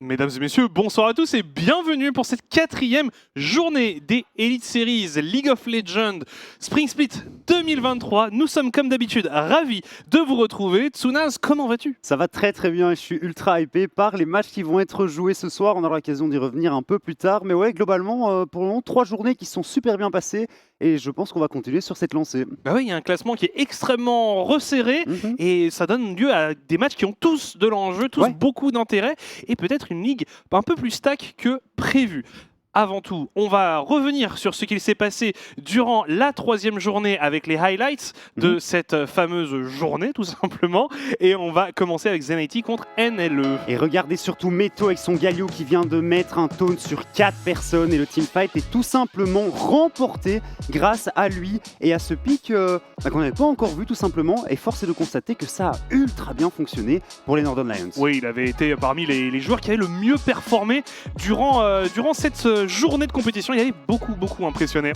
Mesdames et messieurs, bonsoir à tous et bienvenue pour cette 4e journée des Elite Series League of Legends Spring Split 2023. Nous sommes comme d'habitude ravis de vous retrouver. Tsunaz, comment vas-tu? Ça va très bien et je suis ultra hypé par les matchs qui vont être joués ce soir. On aura l'occasion d'y revenir un peu plus tard. Mais ouais, globalement, pour le moment, 3 journées qui sont super bien passées et je pense qu'on va continuer sur cette lancée. Bah oui, il y a un classement qui est extrêmement resserré et ça donne lieu à des matchs qui ont tous de l'enjeu, tous beaucoup d'intérêt et peut-être une ligue un peu plus stack que prévu. Avant tout, on va revenir sur ce qu'il s'est passé durant la 3e journée avec les highlights de cette fameuse journée, tout simplement. Et on va commencer avec Zenity contre NLE. Et regardez surtout Meto avec son Galio qui vient de mettre un taunt sur 4 personnes. Et le teamfight est tout simplement remporté grâce à lui et à ce pick qu'on n'avait pas encore vu tout simplement. Et force est de constater que ça a ultra bien fonctionné pour les Northern Lions. Oui, il avait été parmi les joueurs qui avaient le mieux performé durant cette journée de compétition. Il avait beaucoup impressionné.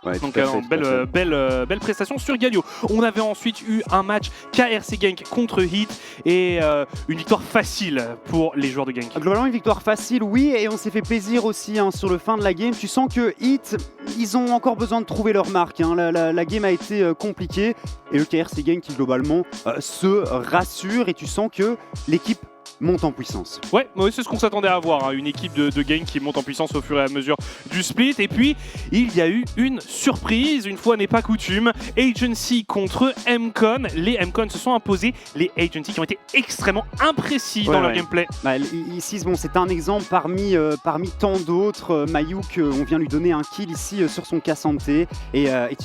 Ouais, donc belle prestation sur Galio. On avait ensuite eu un match KRC Genk contre Heat et une victoire facile pour les joueurs de Genk. Globalement une victoire facile, oui, et on s'est fait plaisir aussi sur le fin de la game. Tu sens que Heat, ils ont encore besoin de trouver leur marque. La game a été compliquée et le KRC Genk qui globalement se rassure et tu sens que l'équipe monte en puissance. Ouais, c'est ce qu'on s'attendait à voir, une équipe de Genk qui monte en puissance au fur et à mesure du split. Et puis, il y a eu une surprise, une fois n'est pas coutume, Agency contre MCon. Les MCon se sont imposés, les Agency qui ont été extrêmement imprécis dans leur gameplay. Ici, bon, c'est un exemple parmi tant d'autres. Mayuk, on vient lui donner un kill ici sur son Cassante. Et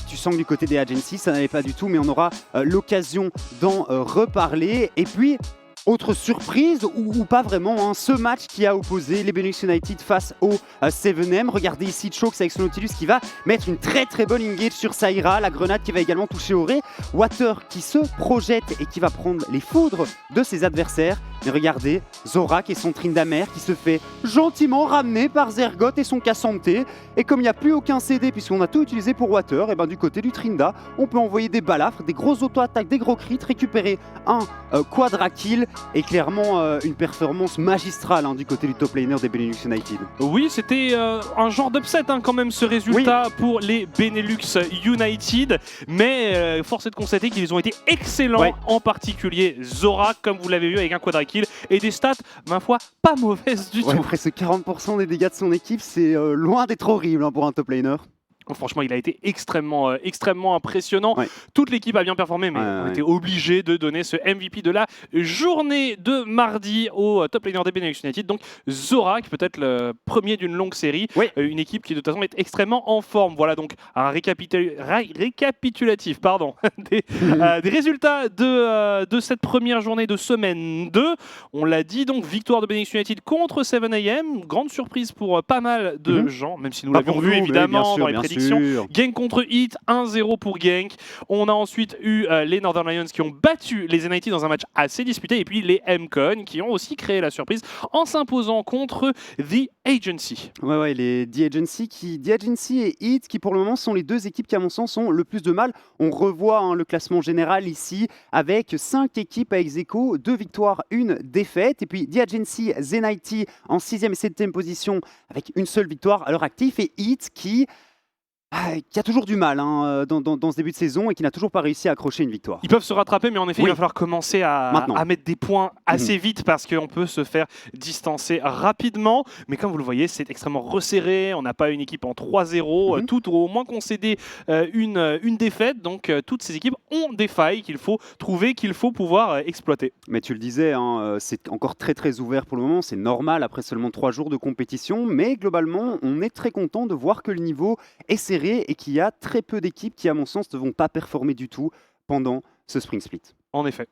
tu sens que du côté des Agency, ça n'allait pas du tout, mais on aura l'occasion d'en reparler. Et puis, autre surprise, ou pas vraiment, ce match qui a opposé les Benelux United face au 7M. Regardez ici Chokes avec son Nautilus qui va mettre une très bonne engage sur Saira, la grenade qui va également toucher Auré. Water qui se projette et qui va prendre les foudres de ses adversaires. Mais regardez, Zorak et son Tryndamere qui se fait gentiment ramener par Zergot et son Cassante. Et comme il n'y a plus aucun CD puisqu'on a tout utilisé pour Water, et ben du côté du Trynda, on peut envoyer des balafres, des grosses auto-attaques, des gros crits, récupérer un quadra kill et clairement une performance magistrale du côté du top laner des Benelux United. Oui, c'était un genre d'upset quand même ce résultat pour les Benelux United, mais force est de constater qu'ils ont été excellents, en particulier Zorak, comme vous l'avez vu avec un quadra kill et des stats, ma foi, pas mauvaises du tout. Presque 40% des dégâts de son équipe, c'est loin d'être horrible pour un top laner. Franchement, il a été extrêmement impressionnant. Toute l'équipe a bien performé, mais on était obligé de donner ce MVP de la journée de mardi au top laner des Benelux United. Donc Zorak, peut-être le premier d'une longue série. Une équipe qui de toute façon est extrêmement en forme. Voilà donc un récapitulatif des résultats de cette première journée de semaine 2. On l'a dit, donc victoire de Benelux United contre 7am. Grande surprise pour pas mal de gens, même si nous l'avions vu évidemment dans les prédictions. Genk contre Heat, 1-0 pour Genk. On a ensuite eu les Northern Lions qui ont battu les NIT dans un match assez disputé. Et puis les MCon qui ont aussi créé la surprise en s'imposant contre The Agency. Les The Agency et Heat qui pour le moment sont les deux équipes qui à mon sens ont le plus de mal. On revoit le classement général ici avec 5 équipes à ex-aequo, 2 victoires, 1 défaite. Et puis The Agency, Zenity en 6e et 7e position avec une seule victoire à l'heure active. Et Heat qui a toujours du mal dans ce début de saison et qui n'a toujours pas réussi à accrocher une victoire. Ils peuvent se rattraper, mais en effet, il va falloir commencer à mettre des points assez vite parce qu'on peut se faire distancer rapidement. Mais comme vous le voyez, c'est extrêmement resserré. On n'a pas une équipe en 3-0. Toutes ont au moins concédé une défaite. Donc, toutes ces équipes ont des failles qu'il faut trouver, qu'il faut pouvoir exploiter. Mais tu le disais, c'est encore très ouvert pour le moment. C'est normal après seulement 3 jours de compétition. Mais globalement, on est très content de voir que le niveau est serré et qu'il y a très peu d'équipes qui, à mon sens, ne vont pas performer du tout pendant ce Spring Split. En effet,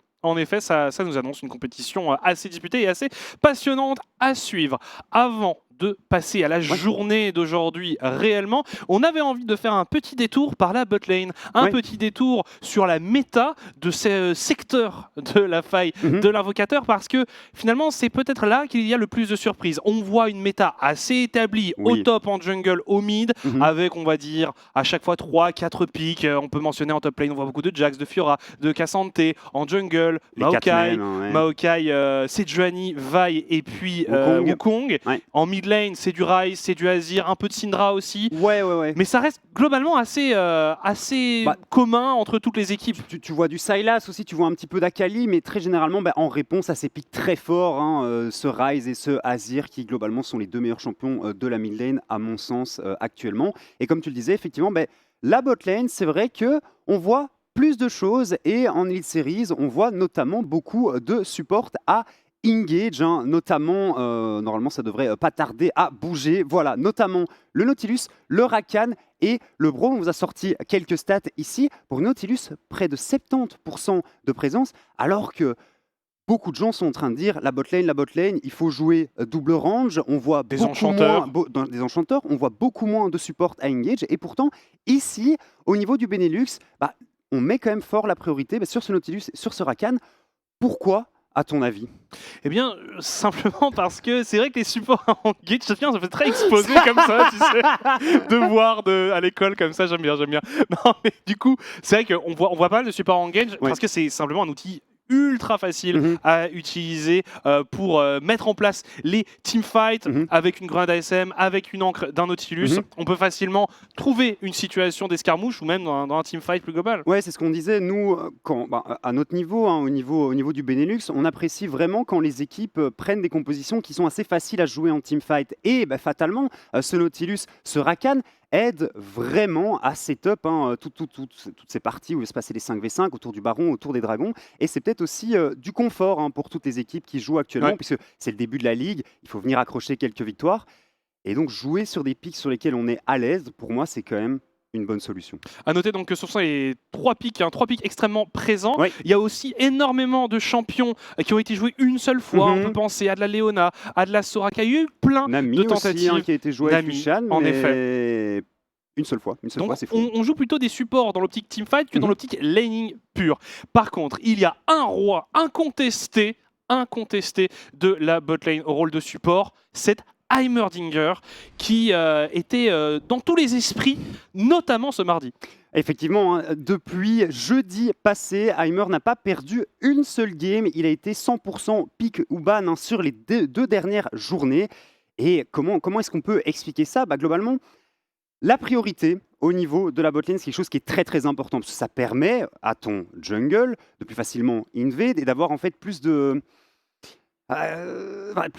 ça nous annonce une compétition assez disputée et assez passionnante à suivre. Avant de passer à la journée d'aujourd'hui réellement, on avait envie de faire un petit détour par la botlane, un petit détour sur la méta de ce secteur de la faille de l'invocateur, parce que finalement c'est peut-être là qu'il y a le plus de surprises. On voit une méta assez établie au top en jungle, au mid, avec on va dire à chaque fois 3-4 pics. On peut mentionner en top lane, on voit beaucoup de Jax, de Fiora, de Cassante, en jungle, Maokai, Sejuani, Vi et puis Wukong. En mid lane, c'est du Ryze, c'est du Azir, un peu de Syndra aussi. Mais ça reste globalement assez commun entre toutes les équipes. Tu vois du Sylas aussi, tu vois un petit peu d'Akali, mais très généralement en réponse à ces pics très forts, ce Ryze et ce Azir qui globalement sont les deux meilleurs champions de la mid lane à mon sens actuellement. Et comme tu le disais, effectivement, la bot lane, c'est vrai qu'on voit plus de choses et en Elite Series, on voit notamment beaucoup de support à engage, notamment, normalement ça devrait pas tarder à bouger, voilà, notamment le Nautilus, le Rakan et le Braum. On vous a sorti quelques stats ici. Pour Nautilus, près de 70% de présence, alors que beaucoup de gens sont en train de dire la botlane, il faut jouer double range. On voit des enchanteurs. Des enchanteurs, on voit beaucoup moins de support à engage. Et pourtant, ici, au niveau du Benelux, on met quand même fort la priorité sur ce Nautilus, sur ce Rakan. Pourquoi, à ton avis? Eh bien, simplement parce que c'est vrai que les supports en engage, ça fait très exposé comme ça, tu sais, de voir à l'école comme ça, j'aime bien. Non, mais du coup, c'est vrai qu'on voit pas mal de supports en engage parce que c'est simplement un outil ultra facile à utiliser pour mettre en place les teamfights avec une grenade ASM, avec une encre d'un Nautilus. On peut facilement trouver une situation d'escarmouche ou même dans un teamfight plus global. Ouais, c'est ce qu'on disait. Nous, à notre niveau, au niveau du Benelux, on apprécie vraiment quand les équipes prennent des compositions qui sont assez faciles à jouer en teamfight. Et fatalement, ce Nautilus, ce Rakan, aide vraiment à setup toutes ces parties où il va se passer les 5v5 autour du baron, autour des dragons. Et c'est peut-être aussi du confort pour toutes les équipes qui jouent actuellement, puisque c'est le début de la ligue, il faut venir accrocher quelques victoires. Et donc jouer sur des pics sur lesquels on est à l'aise, pour moi, c'est quand même une bonne solution. À noter donc que ce sont les 3 pics, 3 pics extrêmement présents. Il y a aussi énormément de champions qui ont été joués une seule fois. On peut penser à de la Leona, à de la Soraka. Il y a eu plein de tentatives. Aussi, qui a été joué avec Lucian, en effet. Une seule fois, c'est fou. On joue plutôt des supports dans l'optique teamfight que dans l'optique laning pure. Par contre, il y a un roi incontesté de la botlane au rôle de support, c'est Heimerdinger, qui était dans tous les esprits, notamment ce mardi. Effectivement, depuis jeudi passé, Heimer n'a pas perdu une seule game. Il a été 100% pick ou ban sur les deux dernières journées. Et comment est-ce qu'on peut expliquer ça? Globalement, la priorité au niveau de la botlane, c'est quelque chose qui est très très important, parce que ça permet à ton jungle de plus facilement invade et d'avoir en fait plus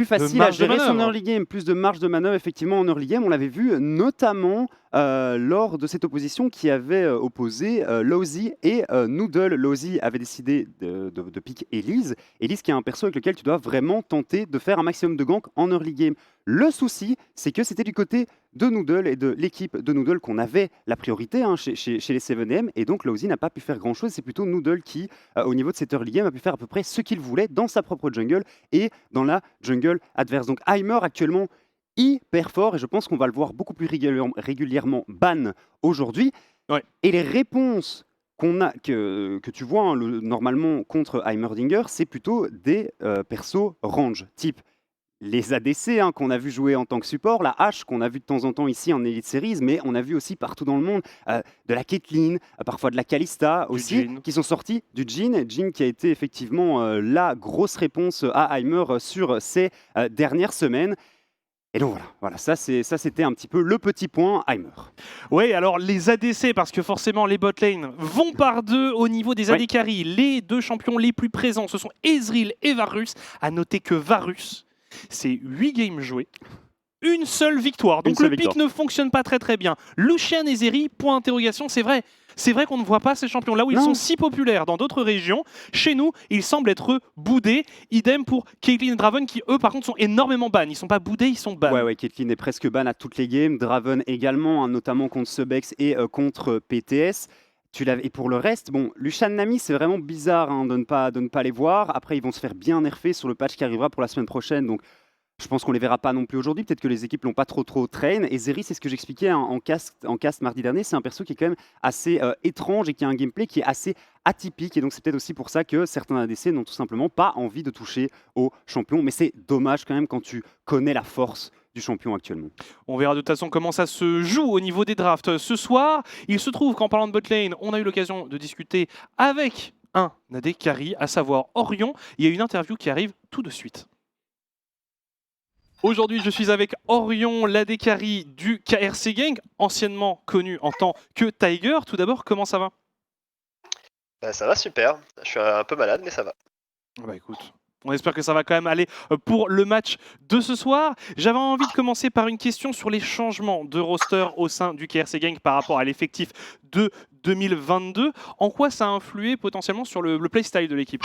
facile à gérer son early game, plus de marge de manœuvre effectivement en early game. On l'avait vu notamment lors de cette opposition qui avait opposé Lozy et Noodle. Lozy avait décidé de pick Elise. Elise qui est un perso avec lequel tu dois vraiment tenter de faire un maximum de gank en early game. Le souci, c'est que c'était du côté de Noodle et de l'équipe de Noodle qu'on avait la priorité chez les 7M, et donc Lozy n'a pas pu faire grand chose. C'est plutôt Noodle qui, au niveau de cette early game, a pu faire à peu près ce qu'il voulait dans sa propre jungle et dans la jungle adverse. Donc Heimer actuellement hyper fort, et je pense qu'on va le voir beaucoup plus régulièrement ban aujourd'hui. Et les réponses que tu vois normalement contre Heimerdinger, c'est plutôt des persos range, type les ADC qu'on a vu jouer en tant que support, la hache qu'on a vu de temps en temps ici en Elite Series, mais on a vu aussi partout dans le monde de la Caitlyn, parfois de la Kalista aussi, qui sont sortis du Jhin. Jhin qui a été effectivement la grosse réponse à Heimer sur ces dernières semaines. Et donc voilà, ça c'était un petit peu le petit point Heimer. Oui, alors les ADC, parce que forcément les botlane vont par deux au niveau des AD carry. Les deux champions les plus présents, ce sont Ezreal et Varus. À noter que Varus, c'est 8 games joués, une seule victoire. Donc le pick ne fonctionne pas très bien. Lucian et Zeri, point d'interrogation, c'est vrai. C'est vrai qu'on ne voit pas ces champions là où ils sont si populaires dans d'autres régions. Chez nous, ils semblent être boudés. Idem pour Caitlyn et Draven qui, eux, par contre, sont énormément ban. Ils ne sont pas boudés, ils sont ban. Ouais, Caitlyn est presque ban à toutes les games. Draven également, notamment contre Subex et contre PTS. Et pour le reste, Lucian Nami, c'est vraiment bizarre de ne pas les voir. Après, ils vont se faire bien nerfer sur le patch qui arrivera pour la semaine prochaine. Donc, Je pense qu'on les verra pas non plus aujourd'hui. Peut-être que les équipes l'ont pas trop train. Et Zeri, c'est ce que j'expliquais en cast mardi dernier. C'est un perso qui est quand même assez étrange et qui a un gameplay qui est assez atypique. Et donc, c'est peut-être aussi pour ça que certains ADC n'ont tout simplement pas envie de toucher au champion. Mais c'est dommage quand même quand tu connais la force du champion actuellement. On verra de toute façon comment ça se joue au niveau des drafts. Ce soir, il se trouve qu'en parlant de botlane, on a eu l'occasion de discuter avec un AD carry, à savoir Orion. Il y a une interview qui arrive tout de suite. Aujourd'hui, je suis avec Orion, l'AD carry du KRC Gang, anciennement connu en tant que Tiger. Tout d'abord, comment ça va? Bah, ça va super, je suis un peu malade mais ça va. Bah écoute, on espère que ça va quand même aller pour le match de ce soir. J'avais envie de commencer par une question sur les changements de roster au sein du KRC Gang par rapport à l'effectif de 2022. En quoi ça a influé potentiellement sur le playstyle de l'équipe?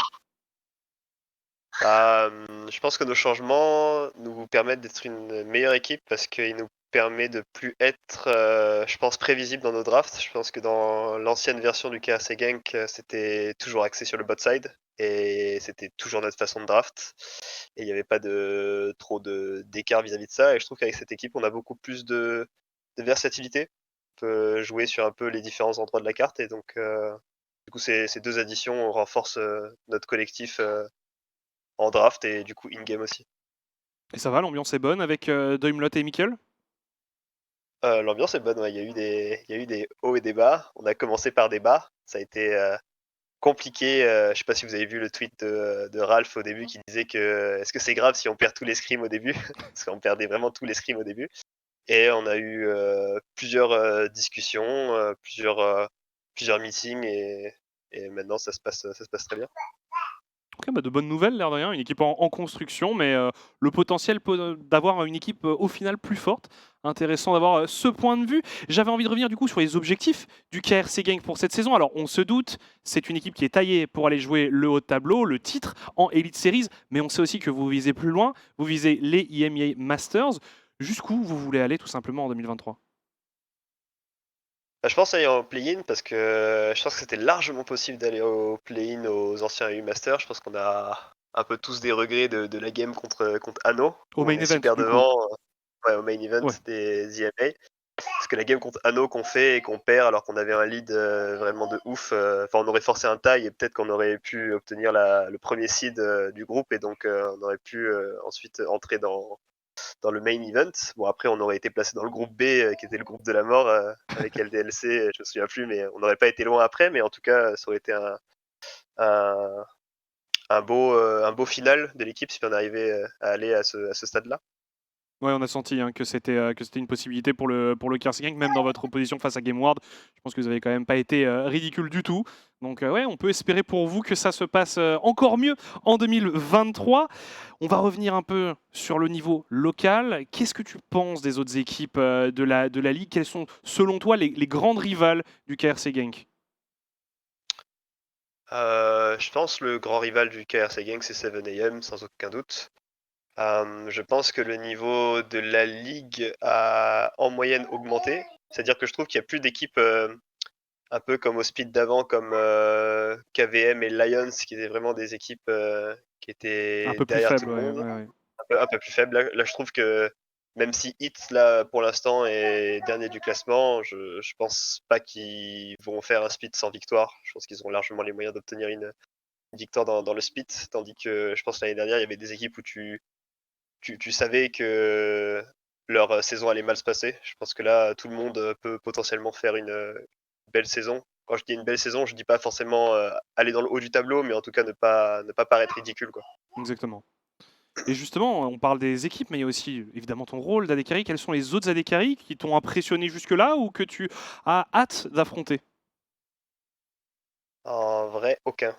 Je pense que nos changements nous permettent d'être une meilleure équipe parce qu'il nous permet de plus être, je pense, prévisible dans nos drafts. Je pense que dans l'ancienne version du KRC Gank, c'était toujours axé sur le bot side et c'était toujours notre façon de draft et il n'y avait pas trop d'écart vis-à-vis de ça et je trouve qu'avec cette équipe, on a beaucoup plus de versatilité. On peut jouer sur un peu les différents endroits de la carte et donc du coup ces 2 additions renforcent, notre collectif, en draft et du coup in-game aussi. Et ça va, l'ambiance est bonne avec Doimlot et Mikkel? L'ambiance est bonne, ouais, il y a eu des hauts et des bas. On a commencé par des bas, ça a été, compliqué, je sais pas si vous avez vu le tweet de Ralph au début qui disait que: «Est-ce que c'est grave si on perd tous les scrims au début?» Parce qu'on perdait vraiment tous les scrims au début et on a eu, plusieurs, discussions, plusieurs meetings et maintenant ça se passe très bien. Ok, bah de bonnes nouvelles, l'air de rien. Une équipe en construction, mais le potentiel d'avoir une équipe au final plus forte. Intéressant d'avoir ce point de vue. J'avais envie de revenir du coup sur les objectifs du KRC Gang pour cette saison. Alors, on se doute, c'est une équipe qui est taillée pour aller jouer le haut de tableau, le titre en Elite Series, mais on sait aussi que vous visez plus loin. Vous visez les EMEA Masters. Jusqu'où vous voulez aller tout simplement en 2023? Bah, je pense aller en play-in parce que je pense que c'était largement possible d'aller au play-in aux anciens EU Masters. Je pense qu'on a un peu tous des regrets de la game contre Anno. Au On main est event, super du coup. devant, ouais, au main event Ouais, des EMA. Parce que la game contre Anno qu'on fait et qu'on perd alors qu'on avait un lead vraiment de ouf, enfin on aurait forcé un tie et peut-être qu'on aurait pu obtenir le premier seed du groupe et donc on aurait pu ensuite entrer dans le main event. Bon, après, on aurait été placé dans le groupe B, qui était le groupe de la mort, avec LDLC, je me souviens plus, mais on n'aurait pas été loin après. Mais en tout cas, ça aurait été un, un beau final de l'équipe si on arrivait à aller à ce stade-là. ouais, on a senti que c'était une possibilité pour le KRC Gang, même dans votre opposition face à GameWard. Je pense que vous avez quand même pas été ridicule du tout. Donc ouais, on peut espérer pour vous que ça se passe encore mieux en 2023. On va revenir un peu sur le niveau local. Qu'est-ce que tu penses des autres équipes de la Ligue? Quelles sont, selon toi, les grandes rivales du KRC Gang? Je pense le grand rival du KRC Gang, c'est 7AM, sans aucun doute. Je pense que le niveau de la ligue a en moyenne augmenté. C'est-à-dire que je trouve qu'il n'y a plus d'équipes un peu comme au speed d'avant, comme KVM et Lions, qui étaient vraiment des équipes qui Un étaient peu plus derrière tout faible, le ouais, monde, ouais, ouais. un peu plus faibles. Là, je trouve que même si Hit, là, pour l'instant, est dernier du classement, je pense pas qu'ils vont faire un split sans victoire. Je pense qu'ils ont largement les moyens d'obtenir une victoire dans le split, tandis que je pense que l'année dernière, il y avait des équipes où tu savais que leur saison allait mal se passer. Je pense que là, tout le monde peut potentiellement faire une belle saison. Quand je dis une belle saison, je dis pas forcément aller dans le haut du tableau, mais en tout cas ne pas paraître ridicule, quoi. Exactement. Et justement, on parle des équipes, mais il y a aussi évidemment ton rôle d'Adekari. Quels sont les autres Adekari qui t'ont impressionné jusque-là ou que tu as hâte d'affronter? En vrai, aucun.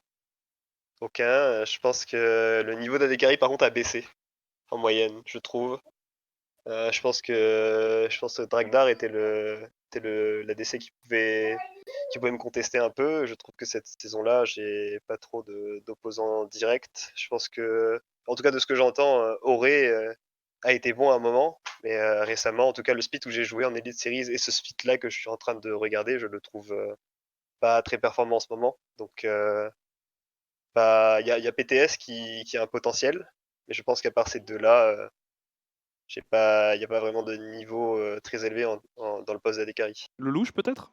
Aucun. Je pense que le niveau d'Adekari, par contre, a baissé en moyenne, je trouve. Je pense que Dragdar était l'ADC qui pouvait me contester un peu. Je trouve que cette saison-là, j'ai pas trop d'opposants directs. Je pense que, en tout cas, de ce que j'entends, Auré a été bon à un moment, mais récemment, en tout cas, le split où j'ai joué en Elite Series et ce split-là que je suis en train de regarder, je le trouve pas très performant en ce moment. Donc, bah, il y a PTS qui a un potentiel, mais je pense qu'à part ces deux-là, Il n'y a pas vraiment de niveau très élevé dans le poste d'AD Carry. Le louche peut-être?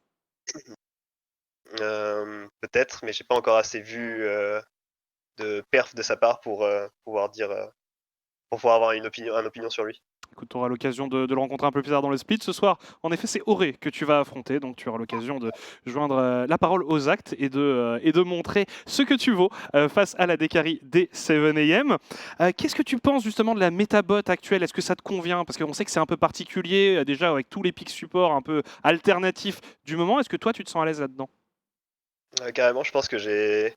Peut-être, mais j'ai pas encore assez vu de perf de sa part pour pouvoir dire, pour pouvoir avoir une opinion sur lui. Écoute, tu auras l'occasion de le rencontrer un peu plus tard dans le split. Ce soir, en effet, c'est Auré que tu vas affronter. Donc, tu auras l'occasion de joindre la parole aux actes et de montrer ce que tu vaux face à la Dekari des 7am. Qu'est-ce que tu penses justement de la métabot actuelle? Est-ce que ça te convient? Parce qu'on sait que c'est un peu particulier, déjà avec tous les pics support un peu alternatifs du moment. Est-ce que toi, tu te sens à l'aise là-dedans? Carrément, je pense que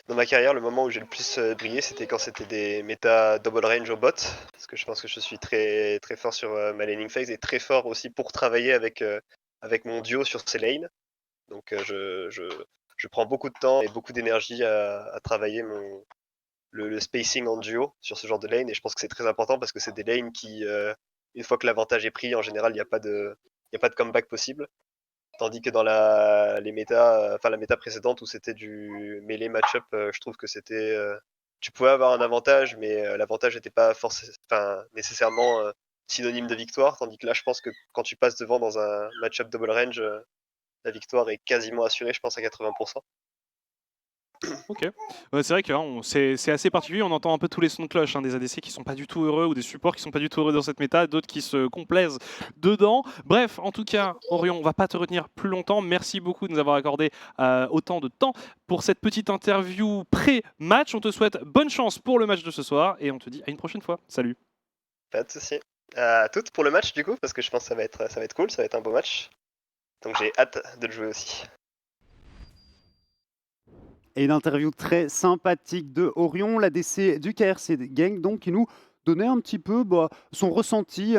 dans ma carrière, le moment où j'ai le plus brillé, c'était quand c'était des méta double range au bot. Parce que je pense que je suis très, très fort sur ma laning phase et très fort aussi pour travailler avec mon duo sur ces lanes. Donc je prends beaucoup de temps et beaucoup d'énergie à travailler le spacing en duo sur ce genre de lane. Et je pense que c'est très important parce que c'est des lanes qui, une fois que l'avantage est pris, en général, il n'y a pas de comeback possible. Tandis que dans la méta précédente où c'était du melee match-up, je trouve que c'était. Tu pouvais avoir un avantage, mais l'avantage n'était pas nécessairement synonyme de victoire. Tandis que là, je pense que quand tu passes devant dans un match-up double range, la victoire est quasiment assurée, je pense, à 80%. Ok, c'est vrai que c'est assez particulier, on entend un peu tous les sons de cloche, des ADC qui sont pas du tout heureux ou des supports qui sont pas du tout heureux dans cette méta, d'autres qui se complaisent dedans. Bref, en tout cas, Orion, on va pas te retenir plus longtemps. Merci beaucoup de nous avoir accordé autant de temps pour cette petite interview pré-match. On te souhaite bonne chance pour le match de ce soir et on te dit à une prochaine fois. Salut. Pas de soucis. À toutes pour le match du coup, parce que je pense que ça va être cool, ça va être un beau match. Donc j'ai hâte de le jouer aussi. Et une interview très sympathique de Orion, l'ADC du KRC Gang, donc qui nous donnait un petit peu son ressenti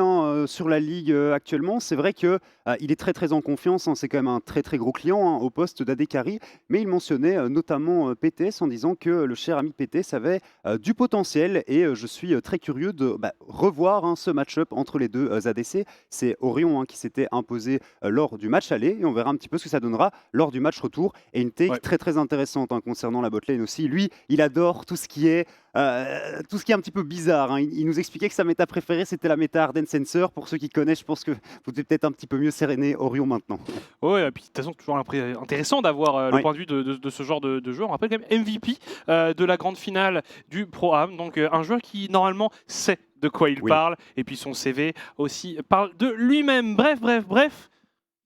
sur la ligue actuellement. C'est vrai qu'il est très en confiance, c'est quand même un très gros client au poste d'AD Carry, mais il mentionnait notamment PTS en disant que le cher ami PTS avait du potentiel et je suis très curieux de revoir ce match-up entre les deux ADC. C'est Orion qui s'était imposé lors du match aller et on verra un petit peu ce que ça donnera lors du match retour. Et une take très intéressante concernant la botlane aussi. Lui, il adore tout ce qui est un petit peu bizarre. Il nous expliquait que sa méta préférée, c'était la méta Arden Sensor. Pour ceux qui connaissent, je pense que vous devez peut-être un petit peu mieux séréner Orion maintenant. Ouais, et puis de toute façon, toujours intéressant d'avoir le point de vue de ce genre de joueur. On rappelle quand même MVP de la grande finale du Pro-Am. Donc un joueur qui, normalement, sait de quoi il parle. Et puis son CV aussi parle de lui-même. Bref.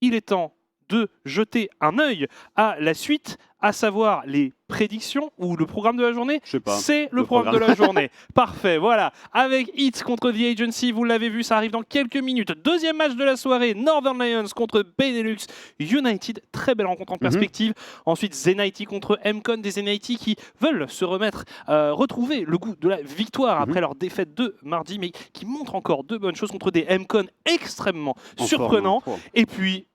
Il est temps de jeter un œil à la suite, à savoir les prédictions ou le programme de la journée. C'est le programme de la journée. Parfait, voilà. Avec Hit contre The Agency, vous l'avez vu, ça arrive dans quelques minutes. Deuxième match de la soirée, Northern Lions contre Benelux United. Très belle rencontre en perspective. Ensuite, Zenity contre Mcon, des Zenity qui veulent se retrouver le goût de la victoire après leur défaite de mardi, mais qui montrent encore de bonnes choses contre des Mcon extrêmement surprenants. Et puis,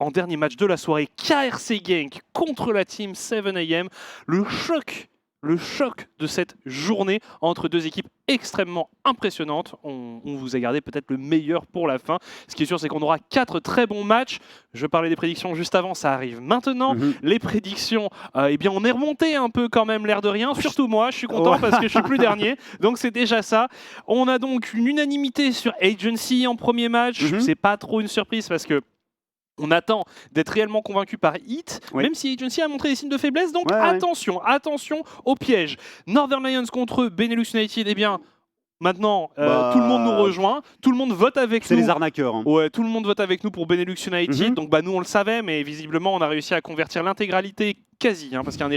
en dernier match de la soirée, KRC Genk contre la team 7am. Le choc de cette journée entre deux équipes extrêmement impressionnantes. On vous a gardé peut-être le meilleur pour la fin. Ce qui est sûr, c'est qu'on aura 4 très bons matchs. Je parlais des prédictions juste avant, ça arrive maintenant. Les prédictions, on est remonté un peu quand même, l'air de rien. Surtout moi, je suis content parce que je suis plus dernier. Donc c'est déjà ça. On a donc une unanimité sur Agency en premier match. C'est pas trop une surprise parce que on attend d'être réellement convaincu par Hit, même si Agency a montré des signes de faiblesse, donc attention au piège. Northern Lions contre Benelux United, maintenant, tout le monde nous rejoint, tout le monde vote avec nous. C'est les arnaqueurs. Ouais, tout le monde vote avec nous pour Benelux United, donc nous on le savait, mais visiblement on a réussi à convertir l'intégralité quasi, parce qu'il y a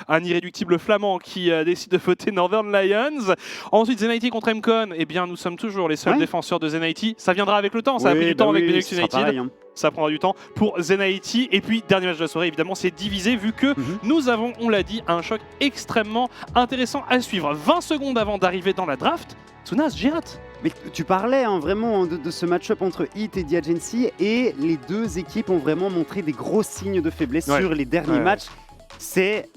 un irréductible flamand qui décide de voter Northern Lions. Ensuite, Zenity contre Mcon, nous sommes toujours les seuls défenseurs de Zenity. Ça viendra avec le temps, ça a pris du temps avec Benelux United. Pareil, ça prendra du temps pour Zenity. Et puis, dernier match de la soirée, évidemment, c'est divisé vu que nous avons, on l'a dit, un choc extrêmement intéressant à suivre. 20 secondes avant d'arriver dans la draft, Tsounas, j'ai hâte. Mais tu parlais vraiment de ce match-up entre Hit et The Agency et les deux équipes ont vraiment montré des gros signes de faiblesse sur les derniers matchs. C'est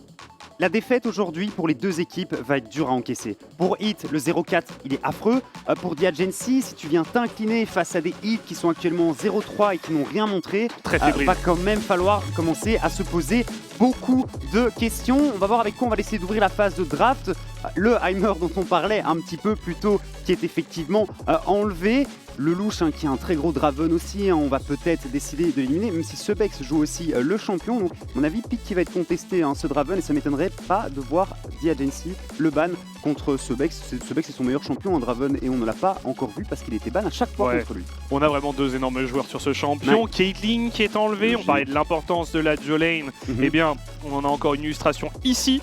la défaite aujourd'hui pour les deux équipes va être dure à encaisser. Pour Hit, le 0-4, il est affreux. Pour The Agency, si tu viens t'incliner face à des Hit qui sont actuellement 0-3 et qui n'ont rien montré, va quand même falloir commencer à se poser beaucoup de questions. On va voir avec quoi on va essayer d'ouvrir la phase de draft. le Heimer dont on parlait un petit peu plus tôt, qui est effectivement enlevé. Le louche qui a un très gros Draven aussi, on va peut-être décider de l'éliminer, même si Sebex joue aussi le champion. Donc à mon avis, pick qui va être contesté ce Draven, et ça m'étonnerait pas de voir The Agency le ban contre Sebex. Sebex est son meilleur champion en Draven et on ne l'a pas encore vu parce qu'il était ban à chaque fois contre lui. On a vraiment deux énormes joueurs sur ce champion. Caitlyn qui est enlevé, on parlait de l'importance de la duo lane, eh bien on en a encore une illustration ici.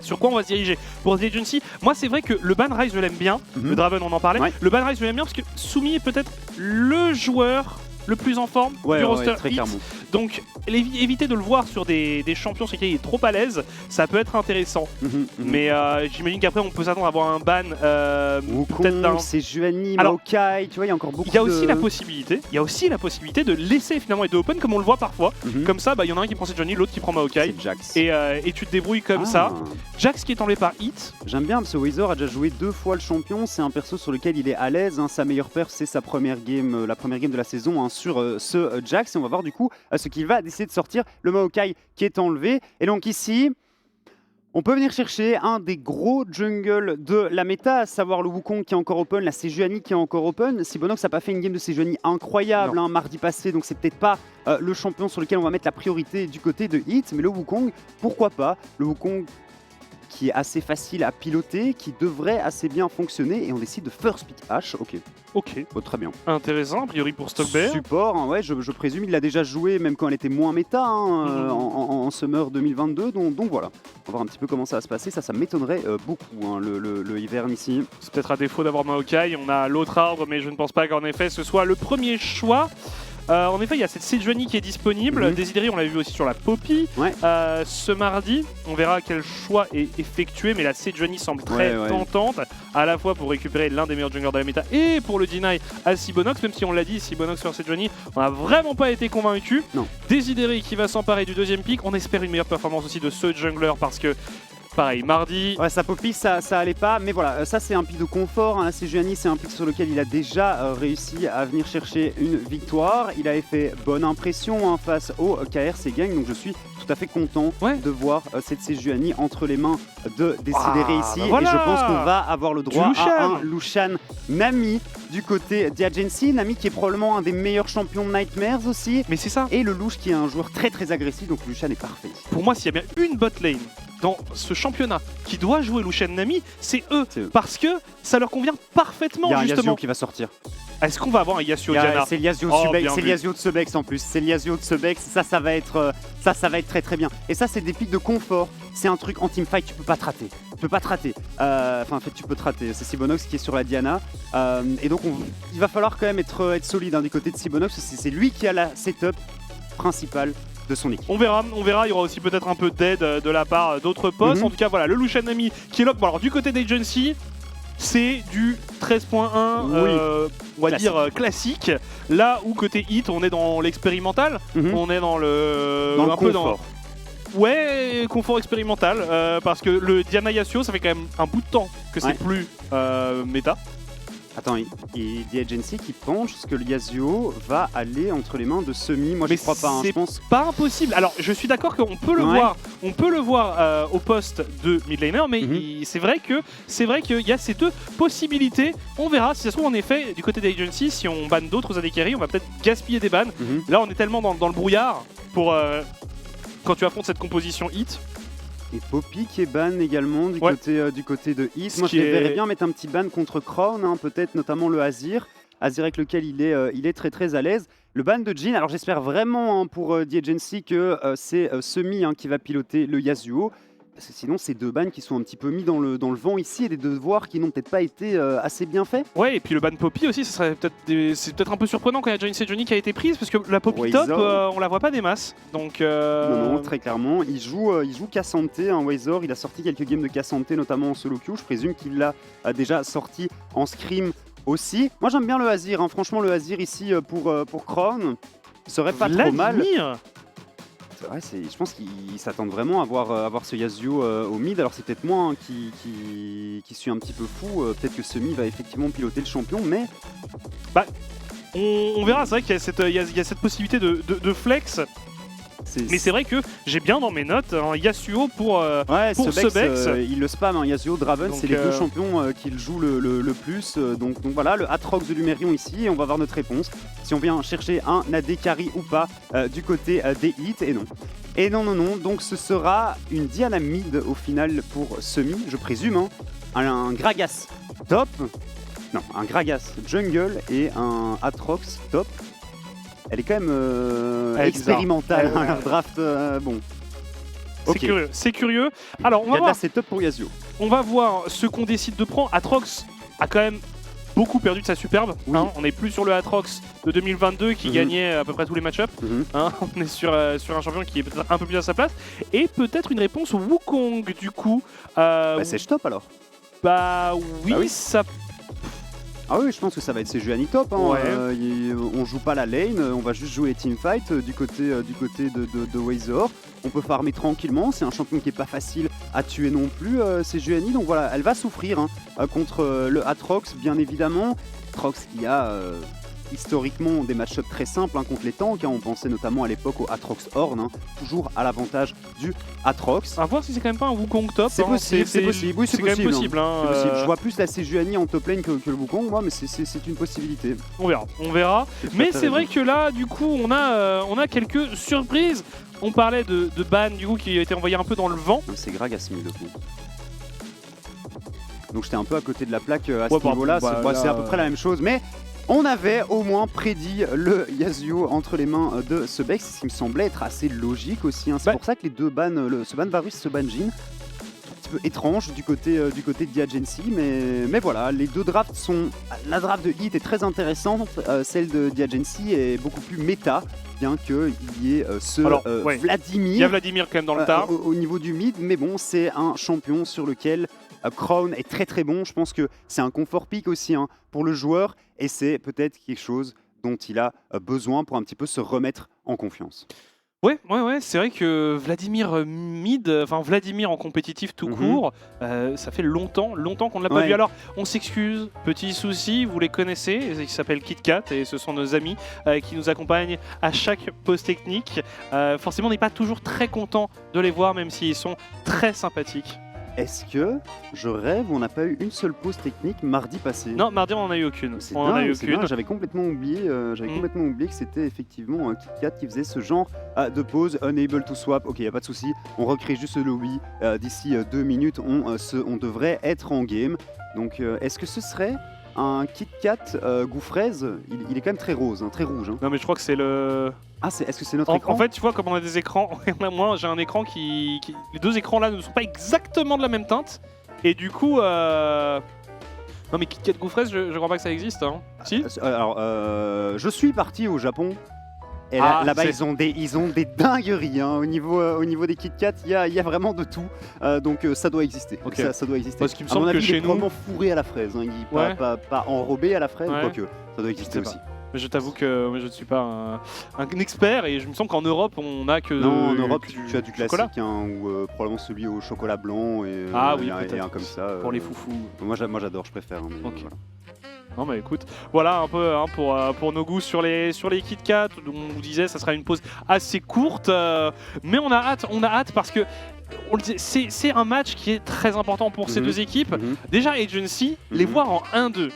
Sur quoi on va se diriger pour The Agency? Moi c'est vrai que le ban Ryze je l'aime bien, le Draven on en parlait, le ban Ryze je l'aime bien parce que Sumi est peut-être le joueur le plus en forme du roster très hit. clairement. Donc éviter de le voir sur des champions sur lesquels il est trop à l'aise, ça peut être intéressant. Mais j'imagine qu'après on peut s'attendre à avoir un ban peut-être d'un... c'est Juani, Maokai, tu vois, il y a encore beaucoup Il y a aussi la possibilité de laisser finalement être open comme on le voit parfois. Comme ça, il y en a un qui prend Sejuani, l'autre qui prend Maokai. Jax. Et tu te débrouilles comme ça. Jax qui est enlevé par Hit. J'aime bien parce que Wizor a déjà joué 2 fois le champion, c'est un perso sur lequel il est à l'aise. Sa meilleure perf c'est sa première game, la première game de la saison sur ce Jax. Et on va voir du coup ce qu'il va décider de sortir. Le Maokai qui est enlevé. Et donc ici, on peut venir chercher un des gros jungles de la méta, à savoir le Wukong qui est encore open, la Sejuani qui est encore open. Sibonox n'a pas fait une game de Sejuani incroyable mardi passé, donc c'est peut-être pas le champion sur lequel on va mettre la priorité du côté de Hit. Mais le Wukong, pourquoi pas? Le Wukong qui est assez facile à piloter, qui devrait assez bien fonctionner, et on décide de first pick H. Ok, très bien. Intéressant, a priori pour Stockbear. Support, ouais, je présume, il l'a déjà joué même quand elle était moins méta en Summer 2022, donc voilà. On va voir un petit peu comment ça va se passer, ça m'étonnerait beaucoup, le Ivern ici. C'est peut-être à défaut d'avoir Maokai, on a l'autre arbre, mais je ne pense pas qu'en effet ce soit le premier choix. En effet, il y a cette Sejuani qui est disponible. Desidery, on l'a vu aussi sur la Poppy. Ce mardi, on verra quel choix est effectué, mais la Sejuani semble très tentante, à la fois pour récupérer l'un des meilleurs junglers de la méta et pour le deny à Sibonox, même si on l'a dit, Sibonox sur Sejuani, on n'a vraiment pas été convaincu. Desidery qui va s'emparer du deuxième pick. On espère une meilleure performance aussi de ce jungler parce que pareil, mardi... Ouais, sa Poppy, ça allait pas, mais voilà, ça c'est un pick de confort. La Sejuani, c'est un pick sur lequel il a déjà réussi à venir chercher une victoire. Il avait fait bonne impression face au KRC Gang, donc je suis tout à fait content de voir cette Sejuani entre les mains de Desidery ici. Et je pense qu'on va avoir le droit à un Lushan Nami du côté d'Agency. Nami qui est probablement un des meilleurs champions de Nightmares aussi. Mais c'est ça. Et le Lush qui est un joueur très très agressif, donc Lushan est parfait. Pour moi, s'il y a bien une bot lane dans ce championnat qui doit jouer Lushan Nami, c'est eux. Parce que ça leur convient parfaitement, justement. Il y a un Yasuo qui va sortir. Est-ce qu'on va avoir un Yasuo Diana? C'est Yasuo de Sebex en plus. C'est Yasuo de Sebex. Ça va être très très bien. Et ça, c'est des pics de confort. C'est un truc en teamfight, tu peux pas te rater. Enfin, en fait, tu peux te rater. C'est Sibonox qui est sur la Diana. Et donc, il va falloir quand même être solide du côté de Sibonox. C'est lui qui a la setup principale de son équipe. On verra, il y aura aussi peut-être un peu d'aide de la part d'autres postes. En tout cas, voilà, le Lushan Nami qui est lock. Bon, alors, du côté d'Agency, c'est du 13.1, on va dire classique. Là où côté Hit, on est dans l'expérimental, on est dans le confort. Ouais, confort expérimental, parce que le Diana Yasuo, ça fait quand même un bout de temps que c'est plus méta. Attends, il y a Agency qui pense que le Yasuo va aller entre les mains de Semi. Moi, je crois pas. Je pense pas impossible. Alors, je suis d'accord qu'on peut le voir. On peut le voir au poste de mid laner, mais c'est vrai qu'il y a ces deux possibilités. On verra si ça se trouve en effet du côté d'Agency, si on banne d'autres AD carry, on va peut-être gaspiller des bans. Là, on est tellement dans le brouillard pour quand tu affrontes cette composition hit. Et Poppy qui est ban également du côté de Hit. Moi, je verrais bien mettre un petit ban contre Crown, peut-être notamment le Azir avec lequel il est très très à l'aise. Le ban de Jhin, alors j'espère vraiment pour The Agency que c'est Semi qui va piloter le Yasuo. Parce que sinon, c'est deux bans qui sont un petit peu mis dans le vent ici et des devoirs qui n'ont peut-être pas été assez bien faits. Ouais, et puis le ban Poppy aussi, c'est peut-être un peu surprenant quand il y a déjà une Sejuani qui a été prise parce que la Poppy top, on la voit pas des masses. Donc, non, très clairement. Il joue Cassante, Wazor. Il a sorti quelques games de Cassante, notamment en solo queue. Je présume qu'il l'a déjà sorti en scrim aussi. Moi, j'aime bien le Azir. Franchement, le Azir ici pour Crown serait pas trop mal. Ouais, je pense qu'ils s'attendent vraiment à voir ce Yasuo au mid. Alors c'est peut-être moi qui suis un petit peu fou. Peut-être que Semi va effectivement piloter le champion, mais... on verra, c'est vrai qu'il y a cette possibilité de flex. Mais c'est vrai que j'ai bien dans mes notes un Yasuo pour Sebex. Il le spam, hein. Yasuo, Draven, c'est les deux champions qu'il joue le plus. Donc voilà, le Aatrox de Lumerion ici, et on va voir notre réponse. Si on vient chercher un AD carry ou pas du côté des hits, et non. Et non, donc ce sera une Diana mid au final pour Semi, je présume, hein. Un Gragas top, non, un Gragas jungle et un Aatrox top. Elle est quand même expérimentale, hein, leur draft, bon. C'est curieux. Alors, on va voir. C'est top pour Yasuo. On va voir ce qu'on décide de prendre. Aatrox a quand même beaucoup perdu de sa superbe. Oui. Hein. On n'est plus sur le Aatrox de 2022 qui gagnait à peu près tous les match-ups. Hein. On est sur un champion qui est peut-être un peu plus à sa place. Et peut-être une réponse au Wukong du coup. C'est top alors. Bah oui, ça. Ah oui, je pense que ça va être Sejuani top. Hein. Ouais. On joue pas la lane, on va juste jouer teamfight du côté de Wazor. On peut farmer tranquillement, c'est un champion qui est pas facile à tuer non plus, Sejuani. Donc voilà, elle va souffrir contre le Aatrox, bien évidemment. Aatrox qui a historiquement des match-ups très simples contre les tanks. On pensait notamment à l'époque au Aatrox Horn, toujours à l'avantage du Aatrox. À voir si c'est quand même pas un Wukong top. C'est possible, c'est possible. Oui, c'est quand même possible. Je vois plus la Sejuani en top lane que le Wukong, moi, mais c'est une possibilité. On verra. Mais c'est vrai que là, du coup, on a quelques surprises. On parlait de ban du coup qui a été envoyé un peu dans le vent. C'est Gragas le coup. Donc j'étais un peu à côté de la plaque à ce niveau-là. C'est à peu près la même chose, mais on avait au moins prédit le Yasuo entre les mains de Sebex, ce qui me semblait être assez logique aussi. Hein. C'est pour ça que les deux bans, ce ban Varus, ce ban Jhin, un petit peu étrange du côté de Diagency, mais voilà, les deux drafts sont. La draft de Hit est très intéressante, celle de Diagency est beaucoup plus méta. Bien qu'il y ait Vladimir. Il y a Vladimir quand même dans le tas. Au niveau du mid, mais bon, c'est un champion sur lequel Crown est très très bon. Je pense que c'est un confort pick aussi pour le joueur et c'est peut-être quelque chose dont il a besoin pour un petit peu se remettre en confiance. Ouais, c'est vrai que Vladimir mid, enfin Vladimir en compétitif tout court, ça fait longtemps qu'on ne l'a pas vu. Alors, on s'excuse, petit souci, vous les connaissez, ils s'appellent KitKat et ce sont nos amis qui nous accompagnent à chaque pause technique. Forcément, on n'est pas toujours très content de les voir, même s'ils sont très sympathiques. Est-ce que je rêve ou on n'a pas eu une seule pause technique mardi passé? Non, mardi on n'en a eu aucune. J'avais complètement oublié, que c'était effectivement un KitKat qui faisait ce genre de pause, unable to swap. Ok, y a pas de souci, on recrée juste le lobby. D'ici 2 minutes, on devrait être en game. Donc, est-ce que ce serait un KitKat goût fraise? Il est quand même très rose, très rouge. Non, mais je crois que c'est le. Ah, est-ce que c'est notre écran? En fait, tu vois, comme on a des écrans, moi j'ai un écran qui. Les deux écrans là ne sont pas exactement de la même teinte. Et du coup. Non, mais KitKat goût fraise, je crois pas que ça existe. Hein. Si? Alors, je suis parti au Japon. Et là-bas, ils ont des dingueries. Au niveau des KitKat, il y a vraiment de tout. Donc, ça doit exister. Okay. Ça doit exister. Parce qu'il me semble que chez nous. Vraiment fourré à la fraise. Pas enrobé à la fraise, quoique ça doit exister aussi. Mais je t'avoue que je ne suis pas un expert et je me semble qu'en Europe on a que. Non, en Europe tu as du classique ou probablement celui au chocolat blanc et un comme ça. Pour les foufous. Moi j'adore, je préfère. Mais okay. Voilà. Non mais écoute, voilà un peu pour nos goûts sur les KitKat. On vous disait ça sera une pause assez courte, mais on a hâte parce que c'est un match qui est très important pour ces deux équipes. Déjà Agency, les voir en 1-2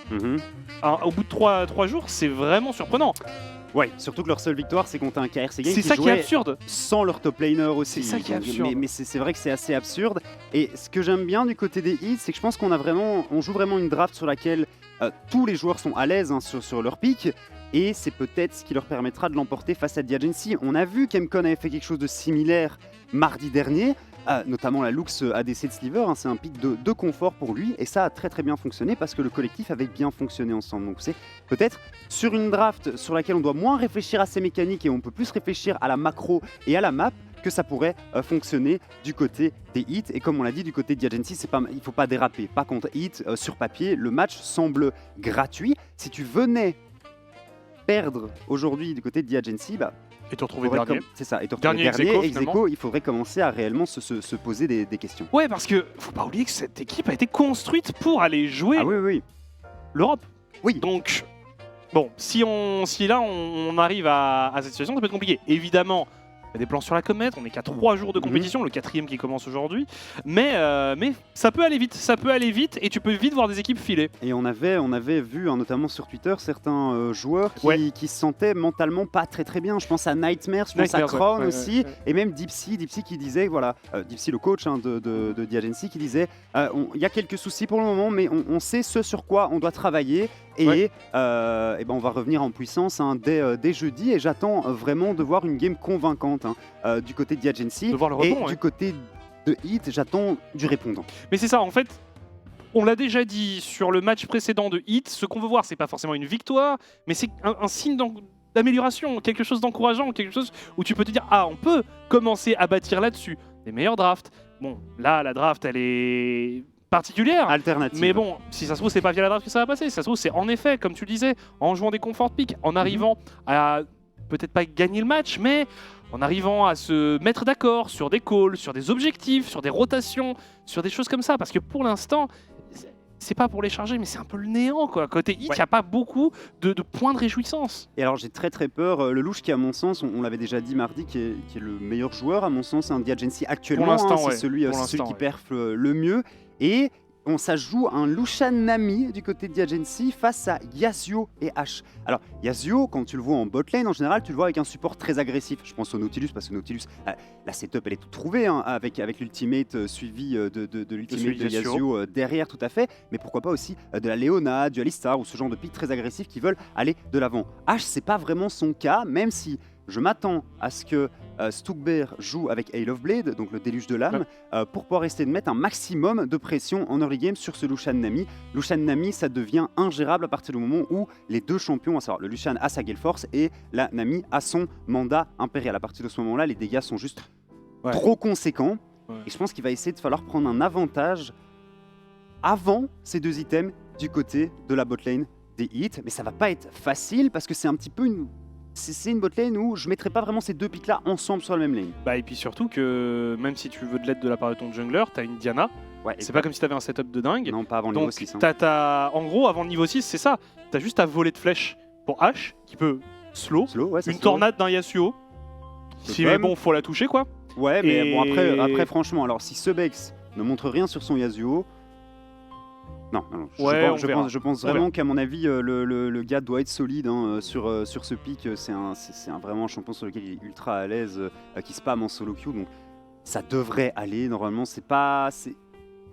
au bout de 3 jours, c'est vraiment surprenant. Ouais, surtout que leur seule victoire, c'est contre un KRC Gang. C'est ça qui est absurde. Sans leur top laner aussi. C'est ça qui est absurde. Mais c'est vrai que c'est assez absurde. Et ce que j'aime bien du côté des Hits, c'est que je pense qu'on joue vraiment une draft sur laquelle tous les joueurs sont à l'aise sur leur pick. Et c'est peut-être ce qui leur permettra de l'emporter face à Diagency. On a vu qu'Emcon avait fait quelque chose de similaire mardi dernier. Notamment la Lux ADC de Sliver, c'est un pic de confort pour lui et ça a très très bien fonctionné parce que le collectif avait bien fonctionné ensemble. Donc c'est peut-être sur une draft sur laquelle on doit moins réfléchir à ses mécaniques et on peut plus réfléchir à la macro et à la map que ça pourrait fonctionner du côté des Hits. Et comme on l'a dit, du côté de Diagency, il ne faut pas déraper. Pas contre Hits, sur papier, le match semble gratuit. Si tu venais perdre aujourd'hui du côté de Diagency, et te retrouver dernier. C'est ça, et te retrouver dernier, ex-aequo, il faudrait commencer à réellement se poser des questions. Ouais, parce que faut pas oublier que cette équipe a été construite pour aller jouer l'Europe. Oui. Donc, bon, si là on arrive à cette situation, ça peut être compliqué. Évidemment, Il y a des plans sur la comète, on n'est qu'à 3 jours de compétition, le 4e qui commence aujourd'hui. Mais ça peut aller vite et tu peux vite voir des équipes filer. Et on avait vu, hein, notamment sur Twitter, certains joueurs qui se sentaient mentalement pas très bien. Je pense à Nightmare, je pense à Crown aussi, et même Dipsy qui disait, voilà, Dipsy le coach hein, de Diagency, qui disait il y a quelques soucis pour le moment, mais on sait ce sur quoi on doit travailler. Et, on va revenir en puissance hein, dès jeudi, et j'attends vraiment de voir une game convaincante hein, du côté de Diagency, et du côté de Heat, j'attends du répondant. Mais c'est ça, en fait, on l'a déjà dit sur le match précédent de Heat, ce qu'on veut voir, c'est pas forcément une victoire, mais c'est un signe d'amélioration, quelque chose d'encourageant, quelque chose où tu peux te dire, ah, on peut commencer à bâtir là-dessus. Les meilleurs drafts. Bon, là, la draft, elle est particulière, alternative. Mais bon, si ça se trouve, c'est pas via la draft que ça va passer. Si ça se trouve, c'est en effet, comme tu le disais, en jouant des comfort picks, en arrivant à peut-être pas gagner le match, mais en arrivant à se mettre d'accord sur des calls, sur des objectifs, sur des rotations, sur des choses comme ça. Parce que pour l'instant, c'est pas pour les charger, mais c'est un peu le néant, quoi. Côté Heat, il n'y a pas beaucoup de points de réjouissance. Et alors, j'ai très peur. Le Louche, qui, à mon sens, on l'avait déjà dit mardi, qui est le meilleur joueur, à mon sens, un Diagency actuellement. Pour l'instant, c'est celui qui perf le mieux. Et ça joue un Lushan Nami du côté de Diagency face à Yasuo et H. Alors, Yasuo, quand tu le vois en bot lane, en général, tu le vois avec un support très agressif. Je pense au Nautilus, parce que Nautilus, la setup, elle est toute trouvée, hein, avec l'ultimate suivi de l'ultimate de Yasuo derrière, tout à fait. Mais pourquoi pas aussi de la Leona, du Alistar, ou ce genre de pick très agressif qui veulent aller de l'avant. H, c'est pas vraiment son cas, même si je m'attends à ce que Stugbear joue avec Hail of Blade, donc le déluge de l'âme, pour pouvoir essayer de mettre un maximum de pression en early game sur ce Lushan Nami. Lushan Nami, ça devient ingérable à partir du moment où les deux champions, à savoir le Lushan a sa Gale Force et la Nami a son mandat impérial. À partir de ce moment-là, les dégâts sont juste trop conséquents. Et je pense qu'il va essayer de falloir prendre un avantage avant ces deux items du côté de la botlane des Heat. Mais ça va pas être facile parce que c'est un petit peu c'est une botlane où je ne mettrais pas vraiment ces deux picks là ensemble sur la même lane. Et puis surtout que même si tu veux de l'aide de la part de ton jungler, tu as une Diana. C'est pas comme si tu avais un setup de dingue. Non, pas avant le niveau 6. En gros, avant le niveau 6, c'est ça. Tu as juste à voler de flèches pour H qui peut slow une tornade d'un Yasuo. Mais bon, faut la toucher quoi. Ouais, mais bon, après franchement, alors si Subex ne montre rien sur son Yasuo. Non, je pense vraiment qu'à mon avis, le gars doit être solide hein, sur ce pick. C'est vraiment un champion sur lequel il est ultra à l'aise, qui spam en solo queue. Donc ça devrait aller. Normalement, c'est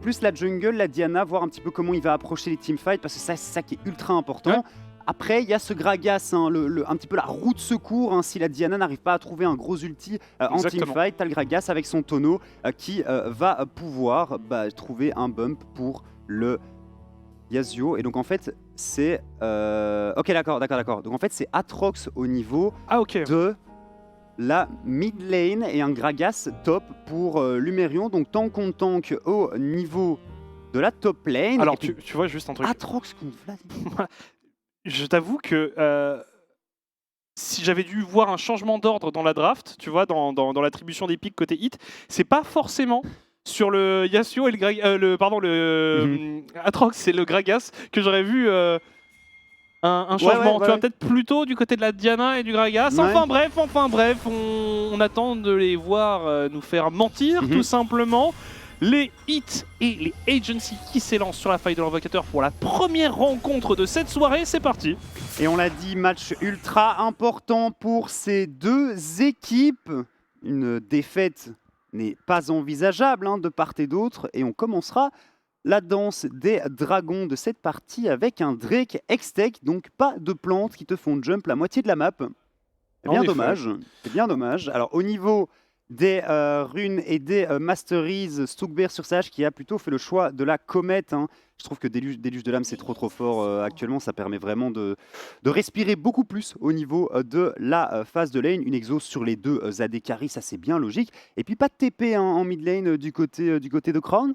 plus la jungle, la Diana, voir un petit peu comment il va approcher les teamfights, parce que ça, c'est ça qui est ultra important. Ouais. Après, il y a ce Gragas, hein, un petit peu la roue de secours. Hein, si la Diana n'arrive pas à trouver un gros ulti en teamfight, t'as le Gragas avec son tonneau qui va pouvoir trouver un bump pour le Yasuo. Et donc en fait c'est ok, d'accord. Donc en fait c'est Aatrox au niveau de la mid lane et un Gragas top pour Lumerion. Donc tank contre tank au niveau de la top lane. Alors tu vois juste un truc, Aatrox contre Vladimir. Je t'avoue que si j'avais dû voir un changement d'ordre dans la draft, tu vois, dans l'attribution des picks côté hit, c'est pas forcément sur le Yasuo et le Aatrox et le Gragas que j'aurais vu un changement. Tu vois, peut-être plutôt du côté de la Diana et du Gragas. Enfin bref, on attend de les voir nous faire mentir tout simplement. Les Heat et les Agency qui s'élancent sur la faille de l'invocateur pour la première rencontre de cette soirée. C'est parti. Et on l'a dit, match ultra important pour ces deux équipes. Une défaite n'est pas envisageable de part et d'autre. Et on commencera la danse des dragons de cette partie avec un Drake Hextech. Donc pas de plantes qui te font jump la moitié de la map. C'est bien dommage. C'est bien dommage. Alors au niveau des runes et des masteries, Stugbear sur Sage qui a plutôt fait le choix de la comète. Je trouve que Déluge de l'âme c'est trop fort actuellement, ça permet vraiment de respirer beaucoup plus au niveau de la phase de lane. Une exo sur les deux AD carry, ça c'est bien logique. Et puis pas de TP en mid lane du côté de Crown.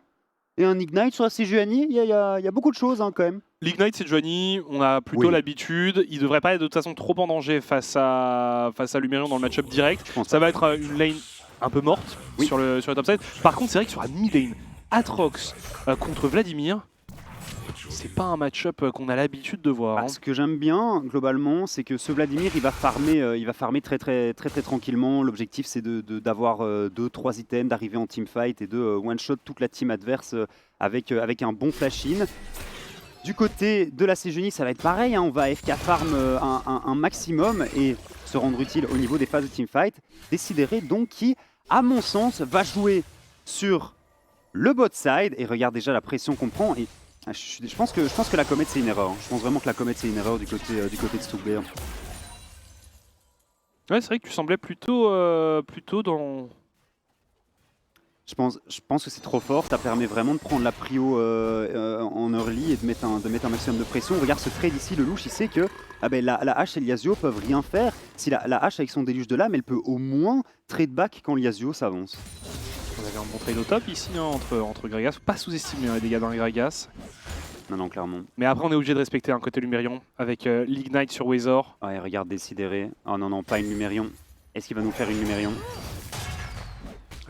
Et un Ignite sur la Sejuani, il y a beaucoup de choses quand même. L'Ignite Sejuani, on a plutôt l'habitude. Il ne devrait pas être de toute façon trop en danger face à Lumerion dans le match-up direct. Ça va être une lane un peu morte sur le topside. Par contre, c'est vrai que sur la mid lane, Aatrox contre Vladimir, c'est pas un match-up qu'on a l'habitude de voir. Ce que j'aime bien globalement, c'est que ce Vladimir, il va farmer très tranquillement. L'objectif, c'est d'avoir 2-3 items, d'arriver en teamfight et de one-shot toute la team adverse avec un bon flash-in. Du côté de la CGNI, ça va être pareil, hein, on va FK farm un maximum et se rendre utile au niveau des phases de teamfight. Déciderait donc qui, à mon sens, va jouer sur le bot side et regarde déjà la pression qu'on prend. Et je pense que la comète c'est une erreur. Je pense vraiment que la comète c'est une erreur du côté de Stugbear. Ouais, c'est vrai que tu semblais plutôt dans... Je pense que c'est trop fort, ça permet vraiment de prendre la prio en early et de mettre un maximum de pression. Regarde ce trade ici, le louche, il sait que la hache et l'Yasuo peuvent rien faire. Si la hache avec son déluge de lame, elle peut au moins trade back quand l'Yasuo s'avance. On avait un bon trade au top ici hein, entre Gragas. Faut pas sous-estimer les dégâts d'un Gragas. Non, clairement. Mais après, on est obligé de respecter un côté Lumérion avec l'Ignite sur Wazor. Ouais, regarde Décidéré. Oh non, pas une Lumérion. Est-ce qu'il va nous faire une Lumérion?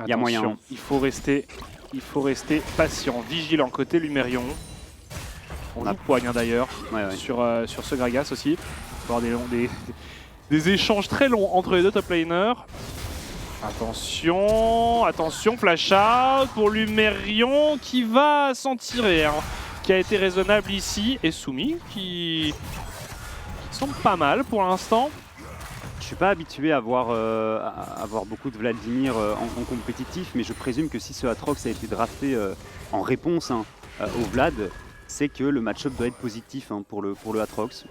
Il y a moyen. Il faut rester patient, vigilant côté Lumérion. On joue poigne d'ailleurs sur ce Gragas aussi. Il va y avoir des échanges très longs entre les deux top laners. Attention, flash out pour Lumérion qui va s'en tirer, hein, qui a été raisonnable ici. Et Soumi qui semble pas mal pour l'instant. Je suis pas habitué à voir beaucoup de Vladimir en compétitif, mais je présume que si ce Aatrox a été drafté en réponse au Vlad, c'est que le match-up doit être positif hein, pour le Aatrox.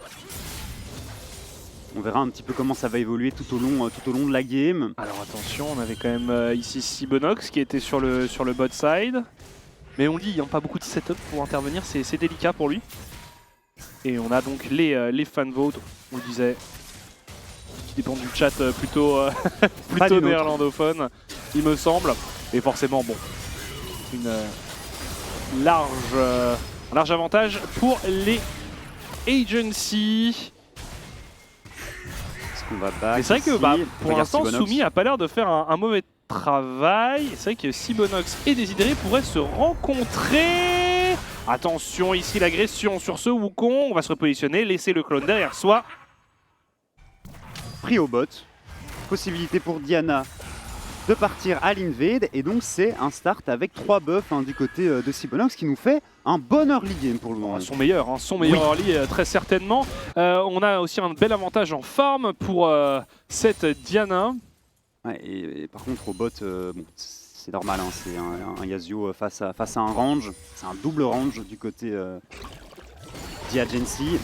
On verra un petit peu comment ça va évoluer tout au long de la game. Alors attention, on avait quand même ici Sibonox qui était sur le bot side. Mais on dit, hein, pas beaucoup de setup pour intervenir, c'est délicat pour lui. Et on a donc les fan votes, on le disait, qui dépendent du chat plutôt néerlandophone, il me semble. Et forcément, bon, un large avantage pour les agencies. Mais c'est vrai que pour l'instant, Soumi a pas l'air de faire un mauvais travail. C'est vrai que Sibonox et Désidéré pourraient se rencontrer. Attention ici l'agression sur ce Wukong. On va se repositionner, laisser le clone derrière soi. Pris au bot. Possibilité pour Diana de partir à l'invade. Et donc c'est un start avec 3 buffs hein, du côté de Sibonox qui nous fait un bon early game pour le moment. Son meilleur early très certainement. On a aussi un bel avantage en farm pour cette Diana. Ouais, et par contre au bot, c'est normal, hein, c'est un Yasuo face à un range. C'est un double range du côté d'Agency.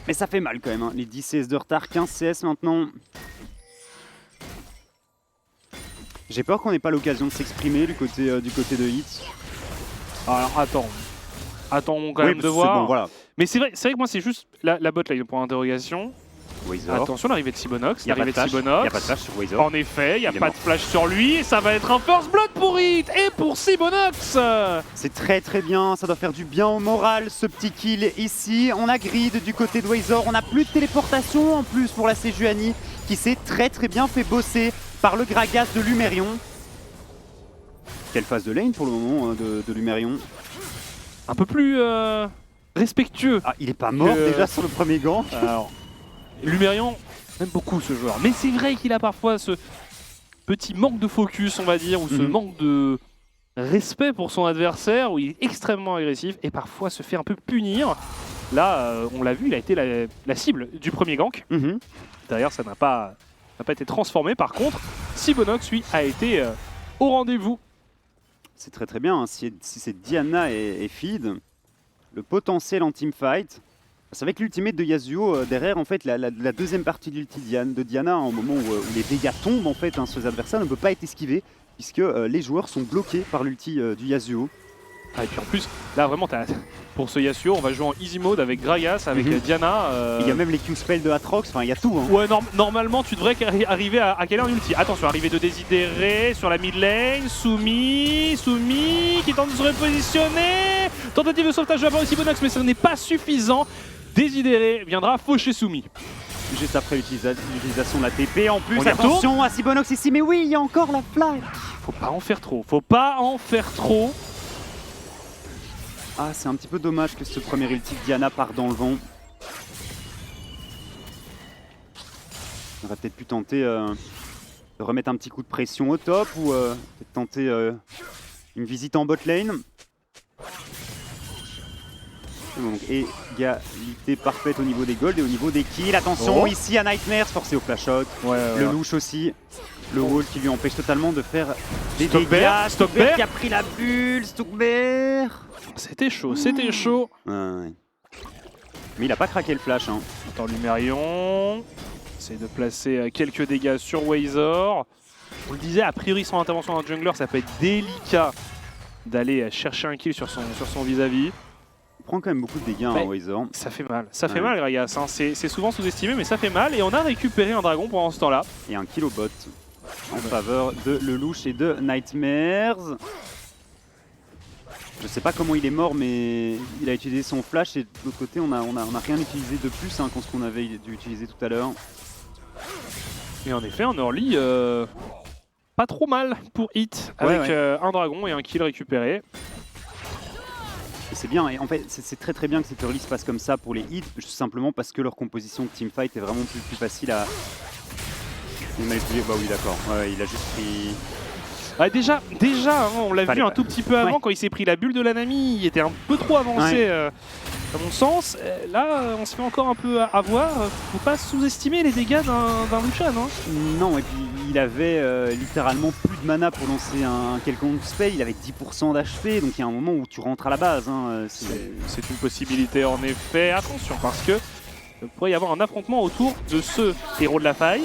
Mais ça fait mal quand même, hein. Les 10 CS de retard, 15 CS maintenant. J'ai peur qu'on n'ait pas l'occasion de s'exprimer du côté de Hit. Alors attends quand même de voir. Bon, voilà. Mais c'est vrai que moi c'est juste la bot là, pour l'interrogation. Wazor. Attention l'arrivée de Sibonox. Il n'y a pas de flash sur Wazor. En effet, il n'y a pas de flash sur lui. Et ça va être un first blood pour Hit et pour Sibonox. C'est très bien, ça doit faire du bien au moral ce petit kill ici. On a grid du côté de Wazor. On n'a plus de téléportation en plus pour la Sejuani qui s'est très bien fait bosser par le Gragas de Lumérion. Quelle phase de lane pour le moment de Lumérion. Un peu plus respectueux. Ah, il est pas mort déjà sur le premier gank. Alors, Lumérion aime beaucoup ce joueur. Mais c'est vrai qu'il a parfois ce petit manque de focus, on va dire, ou ce manque de respect pour son adversaire, où il est extrêmement agressif et parfois se fait un peu punir. Là, on l'a vu, il a été la cible du premier gank. D'ailleurs, ça n'a pas été transformé. Par contre, Sibonox, lui, a été au rendez-vous. C'est très bien, hein. Si c'est Diana et Feed, le potentiel en teamfight, c'est avec l'ultimate de Yasuo derrière, en fait, la deuxième partie de l'ulti de Diana, au moment où les dégâts tombent, en fait, hein, sur les adversaires, ne peut pas être esquivé, puisque les joueurs sont bloqués par l'ulti du Yasuo. Ah, et puis en plus, là vraiment, pour ce Yasuo, on va jouer en easy mode avec Gragas, avec Diana. Il y a même les Q-spells de Aatrox, enfin il y a tout. Hein. Ouais, normalement tu devrais arriver à caler un ulti. Attention, arrivée de Désidéré sur la mid lane, Soumi qui tente de se repositionner. Tentative de sauvetage de la part de Sibonox, mais ce n'est pas suffisant. Désidéré viendra faucher Soumi. Juste après l'utilisation de la TP en plus. On Attention à Sibonox ici, mais oui, il y a encore la flag. Faut pas en faire trop, Ah, c'est un petit peu dommage que ce premier ulti de Diana part dans le vent. On aurait peut-être pu tenter de remettre un petit coup de pression au top ou peut-être tenter une visite en bot lane. Donc égalité parfaite au niveau des golds et au niveau des kills. Attention ici à Nightmares, forcé au flash shot. Le louche aussi. Le wall qui lui empêche totalement de faire des dégâts. Stockbear qui a pris la bulle. Stockbear. C'était chaud, c'était chaud. Ouais. Mais il a pas craqué le flash. Hein. Attends, Lumerion. Essaye de placer quelques dégâts sur Wazor. On le disait, a priori sans intervention d'un jungler, ça peut être délicat d'aller chercher un kill sur son vis-à-vis. Il prend quand même beaucoup de dégâts, hein, Wazor. Ça fait mal, fait mal Gragas, hein. C'est souvent sous-estimé mais ça fait mal et on a récupéré un dragon pendant ce temps-là. Et un kill au bot en faveur de Lelouch et de Nightmares. Je sais pas comment il est mort mais il a utilisé son flash et de l'autre côté on a rien utilisé de plus hein, que ce qu'on avait dû utiliser tout à l'heure. Et en effet, en early, pas trop mal pour Hit, avec un dragon et un kill récupéré. C'est bien, et en fait c'est très bien que cette early se passe comme ça pour les Hit, juste simplement parce que leur composition de teamfight est vraiment plus facile à... Il m'a utilisé, bah oui d'accord, il a juste pris... Ah, déjà hein, on l'a vu un tout petit peu avant quand il s'est pris la bulle de la Nami, il était un peu trop avancé à mon sens. Là on se fait encore un peu avoir, faut pas sous-estimer les dégâts d'un Lucian. Hein. Non, et puis il avait littéralement plus de mana pour lancer un quelconque spell, il avait 10% d'HP, donc il y a un moment où tu rentres à la base. Hein, c'est une possibilité en effet, attention parce que il pourrait y avoir un affrontement autour de ce héros de la faille.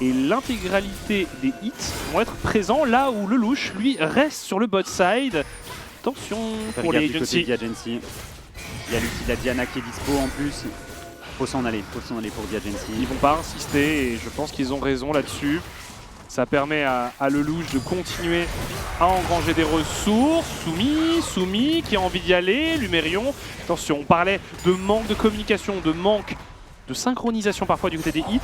Et l'intégralité des hits vont être présents là où le louche, lui, reste sur le bot side. Attention pour les agency. Il y a l'ulti de la Diana qui est dispo en plus. Faut s'en aller pour Diagency. Ils vont pas insister et je pense qu'ils ont raison là-dessus. Ça permet à Lelouch de continuer à engranger des ressources. Soumi qui a envie d'y aller. Lumerion. Attention, on parlait de manque de communication, de manque de synchronisation parfois du côté des hits.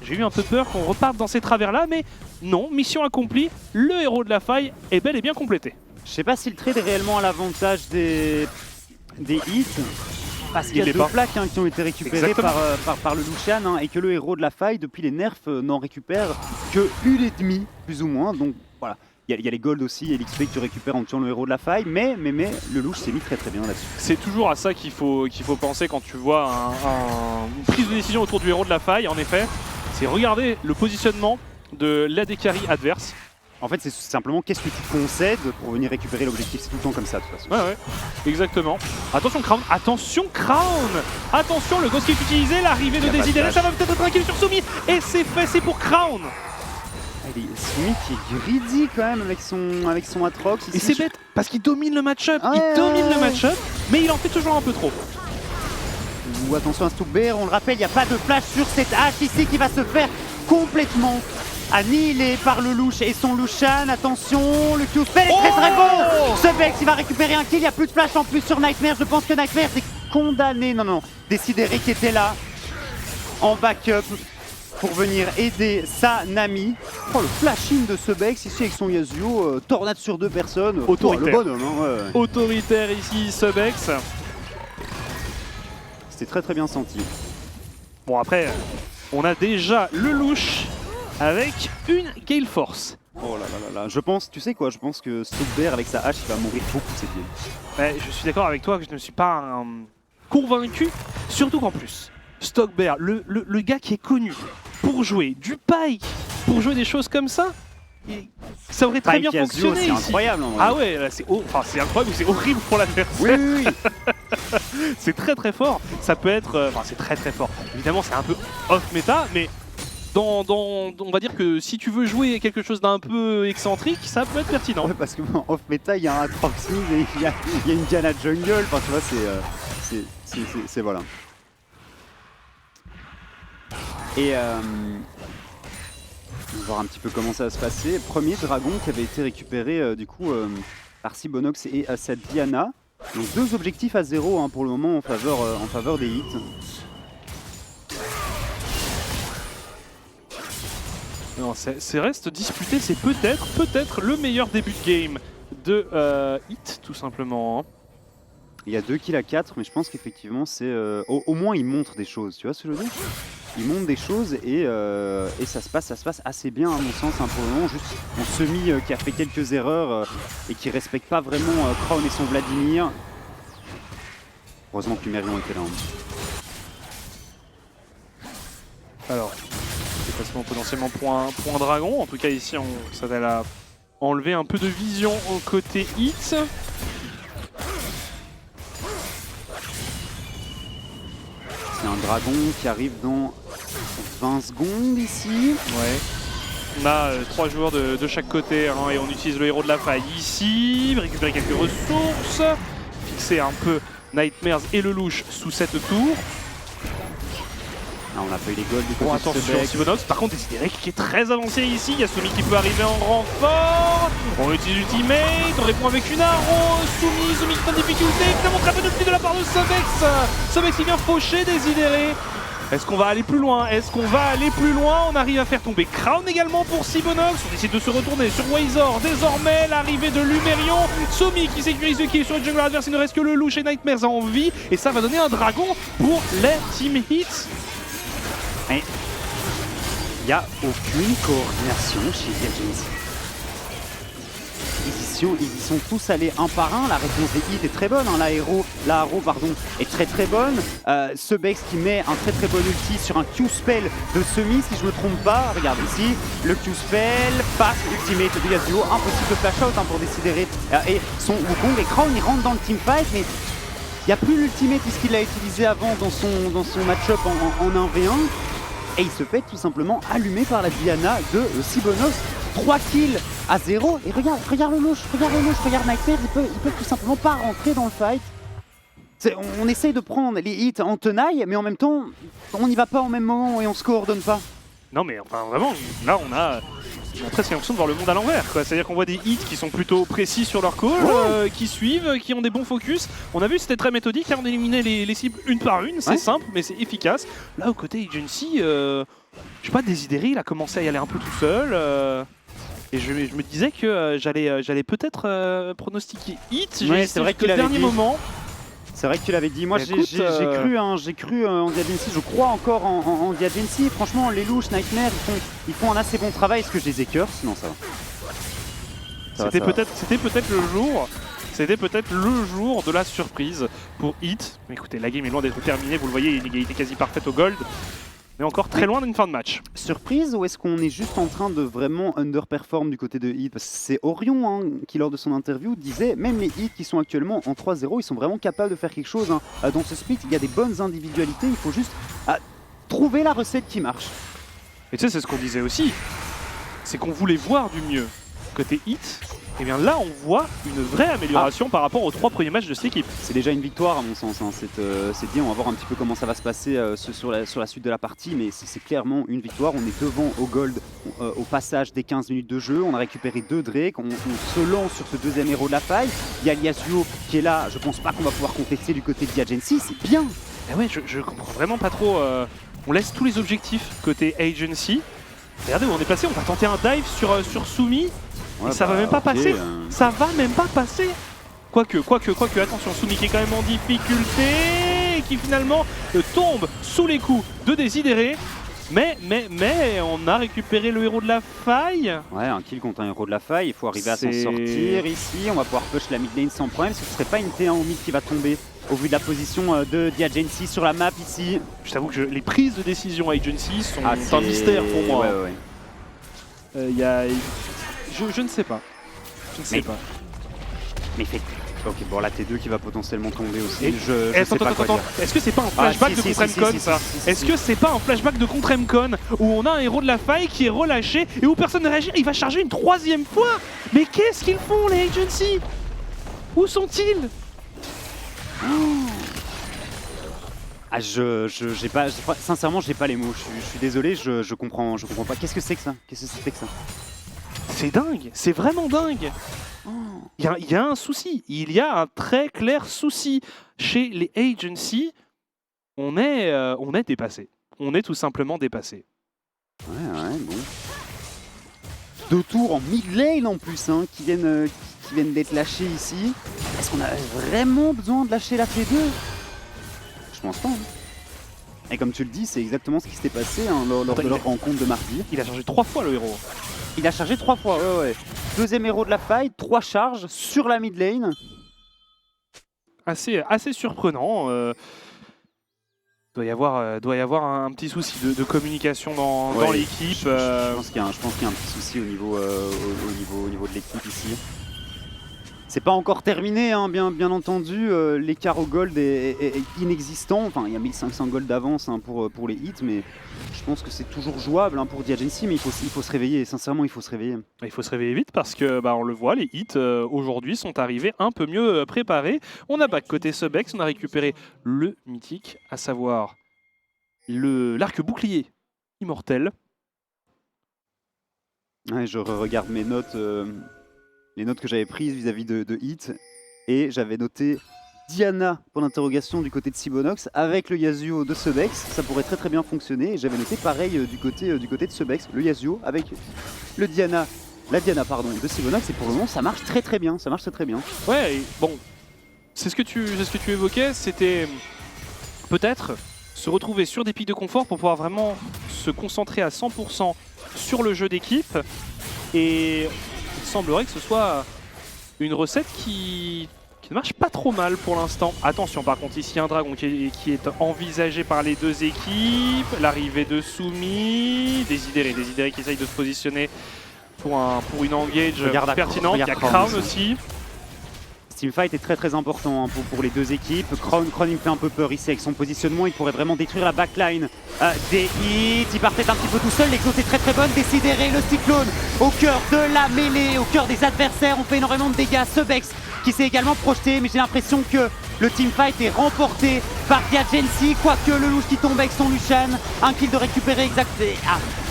J'ai eu un peu peur qu'on reparte dans ces travers-là, mais non, mission accomplie. Le héros de la faille est bel et bien complété. Je sais pas si le trade est réellement à l'avantage des hits. Parce qu'il y a deux plaques qui ont été récupérées par le Lucian et que le héros de la faille, depuis les nerfs, n'en récupère que une et demie, plus ou moins. Donc voilà, il y a les golds aussi et l'XP que tu récupères en tuant le héros de la faille, mais le louche s'est mis très bien là-dessus. C'est toujours à ça qu'il faut penser quand tu vois une prise de décision autour du héros de la faille, en effet. C'est regarder le positionnement de l'AD carry adverse. En fait, c'est simplement qu'est-ce que tu concèdes pour venir récupérer l'objectif. C'est tout le temps comme ça, de toute façon. Ouais, exactement. Attention, Crown. Attention, le ghost qui est utilisé, l'arrivée de Désidéré, ça va peut-être être un kill sur Soumi. Et c'est fait, c'est pour Crown. Soumi qui est greedy quand même avec son Atrox. Et c'est bête, parce qu'il domine le match-up. Mais il en fait toujours un peu trop. Ou attention à Stockbear, on le rappelle, il n'y a pas de flash sur cette hache ici qui va se faire complètement annihilé par le louche et son Lucian. Attention, le Q-spell est très bon. Ce Vex, il va récupérer un kill, il n'y a plus de flash en plus sur Nightmare. Je pense que Nightmare est condamné. Non, Décidéré qui était là en backup pour venir aider sa Nami. Oh, le flash-in de ce Vex ici avec son Yasuo, tornade sur deux personnes. Autoritaire. Le bonhomme, hein, Autoritaire ici, ce Vex. C'était très bien senti. Bon, après, on a déjà le louche avec une Gale Force. Oh là. Je pense, tu sais quoi, je pense que Stockbear avec sa hache, il va mourir beaucoup cette game. Ouais, je suis d'accord avec toi que je ne suis pas convaincu. Surtout qu'en plus, Stockbear, le gars qui est connu pour jouer du Pyke, pour jouer des choses comme ça, ça aurait très bien fonctionné. C'est incroyable. Ah ouais, c'est incroyable, c'est horrible pour l'adversaire. Oui. C'est très fort. Ça peut être, c'est très fort. Évidemment, c'est un peu off méta, mais on va dire que si tu veux jouer quelque chose d'un peu excentrique, ça peut être pertinent. Ouais, parce que off méta, il y a un Atroxine et il y a une Diana Jungle. Enfin, tu vois, c'est voilà. Et on va voir un petit peu comment ça va se passer. Premier dragon qui avait été récupéré du coup par Sibonox et sa Diana. Donc 2 objectifs à 0 pour le moment en faveur des hits. Non, c'est reste disputé, c'est peut-être le meilleur début de game de Hit, tout simplement. Il y a 2 kills à 4, mais je pense qu'effectivement, c'est au moins il montre des choses, tu vois ce que je veux dire? Il montre des choses et ça se passe assez bien à mon sens hein, pour le moment. Juste mon semi qui a fait quelques erreurs et qui respecte pas vraiment Crown et son Vladimir. Heureusement que Lumerion était là. Hein. Alors, déplacement potentiellement point dragon. En tout cas ici, ça va enlever un peu de vision au côté hit. C'est un dragon qui arrive dans 20 secondes ici. Ouais. On a 3 joueurs de chaque côté hein, et on utilise le héros de la faille ici. Récupérer quelques ressources. Fixer un peu Nightmares et le louche sous cette tour. Ah, on a pas eu les golds du Bon, côté de attention, Sebek. Sibonox. Par contre, Desideric qui est très avancé ici. Il y a Soumi qui peut arriver en renfort. On utilise l'ultimate. On répond avec une arrow. Soumi qui est en difficulté. Finalement, très peu de pluie de la part de Sobex. Sobex qui vient faucher Desideric. Est-ce qu'on va aller plus loin? On arrive à faire tomber Crown également pour Sibonox. On décide de se retourner sur Wazor. Désormais, l'arrivée de Lumerion. Soumi qui sécurise le kill sur le jungle adverse. Il ne reste que le louche et Nightmares en vie. Et ça va donner un dragon pour les Team Hits. Mais il n'y a aucune coordination chez Diagency. Ils y sont tous allés un par un. La réponse des hits est très bonne. Hein. La arrow est très bonne. Sebex qui met un très bon ulti sur un Q-spell de Semi, si je me trompe pas. Regarde ici, le Q-spell passe ultimate de Yasuo. Impossible de flash out hein, pour décider. Et son Wukong et Crown, il rentre dans le teamfight, mais il n'y a plus l'ultimate puisqu'il l'a utilisé avant dans son match-up en 1v1. Et il se fait tout simplement allumer par la Diana de Sibonox. 3 kills à 0. Et regarde le louche, regarde Nightmare, il peut tout simplement pas rentrer dans le fight. On essaye de prendre les hits en tenaille, mais en même temps, on n'y va pas au même moment et on se coordonne pas. Non mais enfin vraiment, là on a presque l'impression de voir le monde à l'envers. C'est-à-dire qu'on voit des hits qui sont plutôt précis sur leur call, qui suivent, qui ont des bons focus. On a vu c'était très méthodique, on éliminait les cibles une par une, c'est simple mais c'est efficace. Là au côté Agency, je sais pas, Desideri il a commencé à y aller un peu tout seul. Et je me disais que j'allais peut-être pronostiquer hit, c'est vrai que le dernier moment. C'est vrai que tu l'avais dit. Moi, j'ai cru en Diagency. Je crois encore en Diagency. Franchement, les louches, Nightmare, ils font un assez bon travail. Est-ce que je les écœure? Sinon, ça va. C'était peut-être le jour. C'était peut-être le jour de la surprise pour Hit. Mais écoutez, la game est loin d'être terminée. Vous le voyez, il y a une égalité quasi parfaite au gold. Mais encore très loin d'une fin de match. Surprise ou est-ce qu'on est juste en train de vraiment underperform du côté de Hit? Parce que c'est Orion hein, qui, lors de son interview, disait même les Hit qui sont actuellement en 3-0, ils sont vraiment capables de faire quelque chose. Hein. Dans ce split, il y a des bonnes individualités, il faut juste trouver la recette qui marche. Et tu sais, c'est ce qu'on disait aussi. C'est qu'on voulait voir du mieux. Côté Hit, et bien là on voit une vraie amélioration par rapport aux 3 premiers matchs de cette équipe. C'est déjà une victoire à mon sens, hein. C'est bien, on va voir un petit peu comment ça va se passer sur la suite de la partie, mais c'est clairement une victoire. On est devant au gold au passage des 15 minutes de jeu, on a récupéré 2 Drake, on se lance sur ce deuxième héros de la faille. Il y a Yasuo qui est là, je pense pas qu'on va pouvoir contester du côté de Diagency, c'est bien. Et ouais, je comprends vraiment pas trop, on laisse tous les objectifs côté Agency. Regardez où on est placé, on va tenter un dive sur Soumi. Et ça va même pas passer. Ça va même pas passer. Quoique, attention, Soumi qui est quand même en difficulté et qui finalement tombe sous les coups de Desideri. Mais on a récupéré le héros de la faille. Ouais, un kill contre un héros de la faille, il faut arriver à s'en sortir ici. On va pouvoir push la mid lane sans problème. Ce serait pas une T1 au mid qui va tomber au vu de la position de Diagency sur la map ici. Je t'avoue que les prises de décision à Agency sont un mystère pour moi. Je ne sais pas. Mais fait. Ok, bon là T2 qui va potentiellement tomber aussi. Attends. Est-ce que c'est pas un flashback de contre Mcon ça? Est-ce que c'est pas un flashback de contre Mcon où on a un héros de la faille qui est relâché et où personne ne réagit? Il va charger une 3e fois. Mais qu'est-ce qu'ils font les Agency? Où sont-ils? J'ai pas, sincèrement, j'ai pas les mots. Je suis désolé, je comprends pas. Qu'est-ce que c'est que ça? C'est dingue, c'est vraiment dingue. Il y a un souci, il y a un très clair souci chez les Agency. On est dépassé. On est tout simplement dépassé. Ouais, bon. 2 tours en mid lane en plus, hein, qui viennent d'être lâchés ici. Est-ce qu'on avait vraiment besoin de lâcher la T2? Je pense pas. Hein. Et comme tu le dis, c'est exactement ce qui s'était passé hein, lors de leur rencontre de mardi. Il a chargé 3 fois le héros. Il a chargé 3 fois, ouais. Deuxième héros de la fight, 3 charges sur la mid lane. Assez surprenant. Doit y avoir un petit souci de communication dans l'équipe. Je pense qu'il y a un petit souci au niveau de l'équipe ici. C'est pas encore terminé, hein, bien entendu. L'écart au gold est inexistant. Enfin, il y a 1500 gold d'avance hein, pour les hits, mais je pense que c'est toujours jouable hein, pour Diagency. Mais il faut se réveiller. Sincèrement, il faut se réveiller. Il faut se réveiller vite parce que on le voit, les hits aujourd'hui sont arrivés un peu mieux préparés. On a back côté Subex, on a récupéré le mythique, à savoir l'arc bouclier immortel. Ouais, je regarde mes notes. Les notes que j'avais prises vis-à-vis de Hit, et j'avais noté Diana pour l'interrogation du côté de Sibonox avec le Yasuo de Subex, ça pourrait très bien fonctionner, et j'avais noté pareil du côté de Subex, le Yasuo avec la Diana de Sibonox, et pour le moment ça marche très bien, Ouais, et bon, c'est ce que tu évoquais, c'était peut-être se retrouver sur des pics de confort pour pouvoir vraiment se concentrer à 100% sur le jeu d'équipe, et il semblerait que ce soit une recette qui ne marche pas trop mal pour l'instant. Attention par contre, ici un dragon qui est envisagé par les deux équipes. L'arrivée de Soumi, Désidéré qui essaye de se positionner pour une engage pertinente. Il y a Crown aussi. Teamfight est très important hein, pour les deux équipes. Crown il me fait un peu peur ici avec son positionnement, il pourrait vraiment détruire la backline des hits. Il part peut-être un petit peu tout seul, l'exo est très bonne. Décidéré, le cyclone au cœur de la mêlée, au cœur des adversaires, on fait énormément de dégâts. Subex qui s'est également projeté, mais j'ai l'impression que le teamfight est remporté par Diagency, quoique le louche qui tombe avec son Lucian. Un kill de récupérer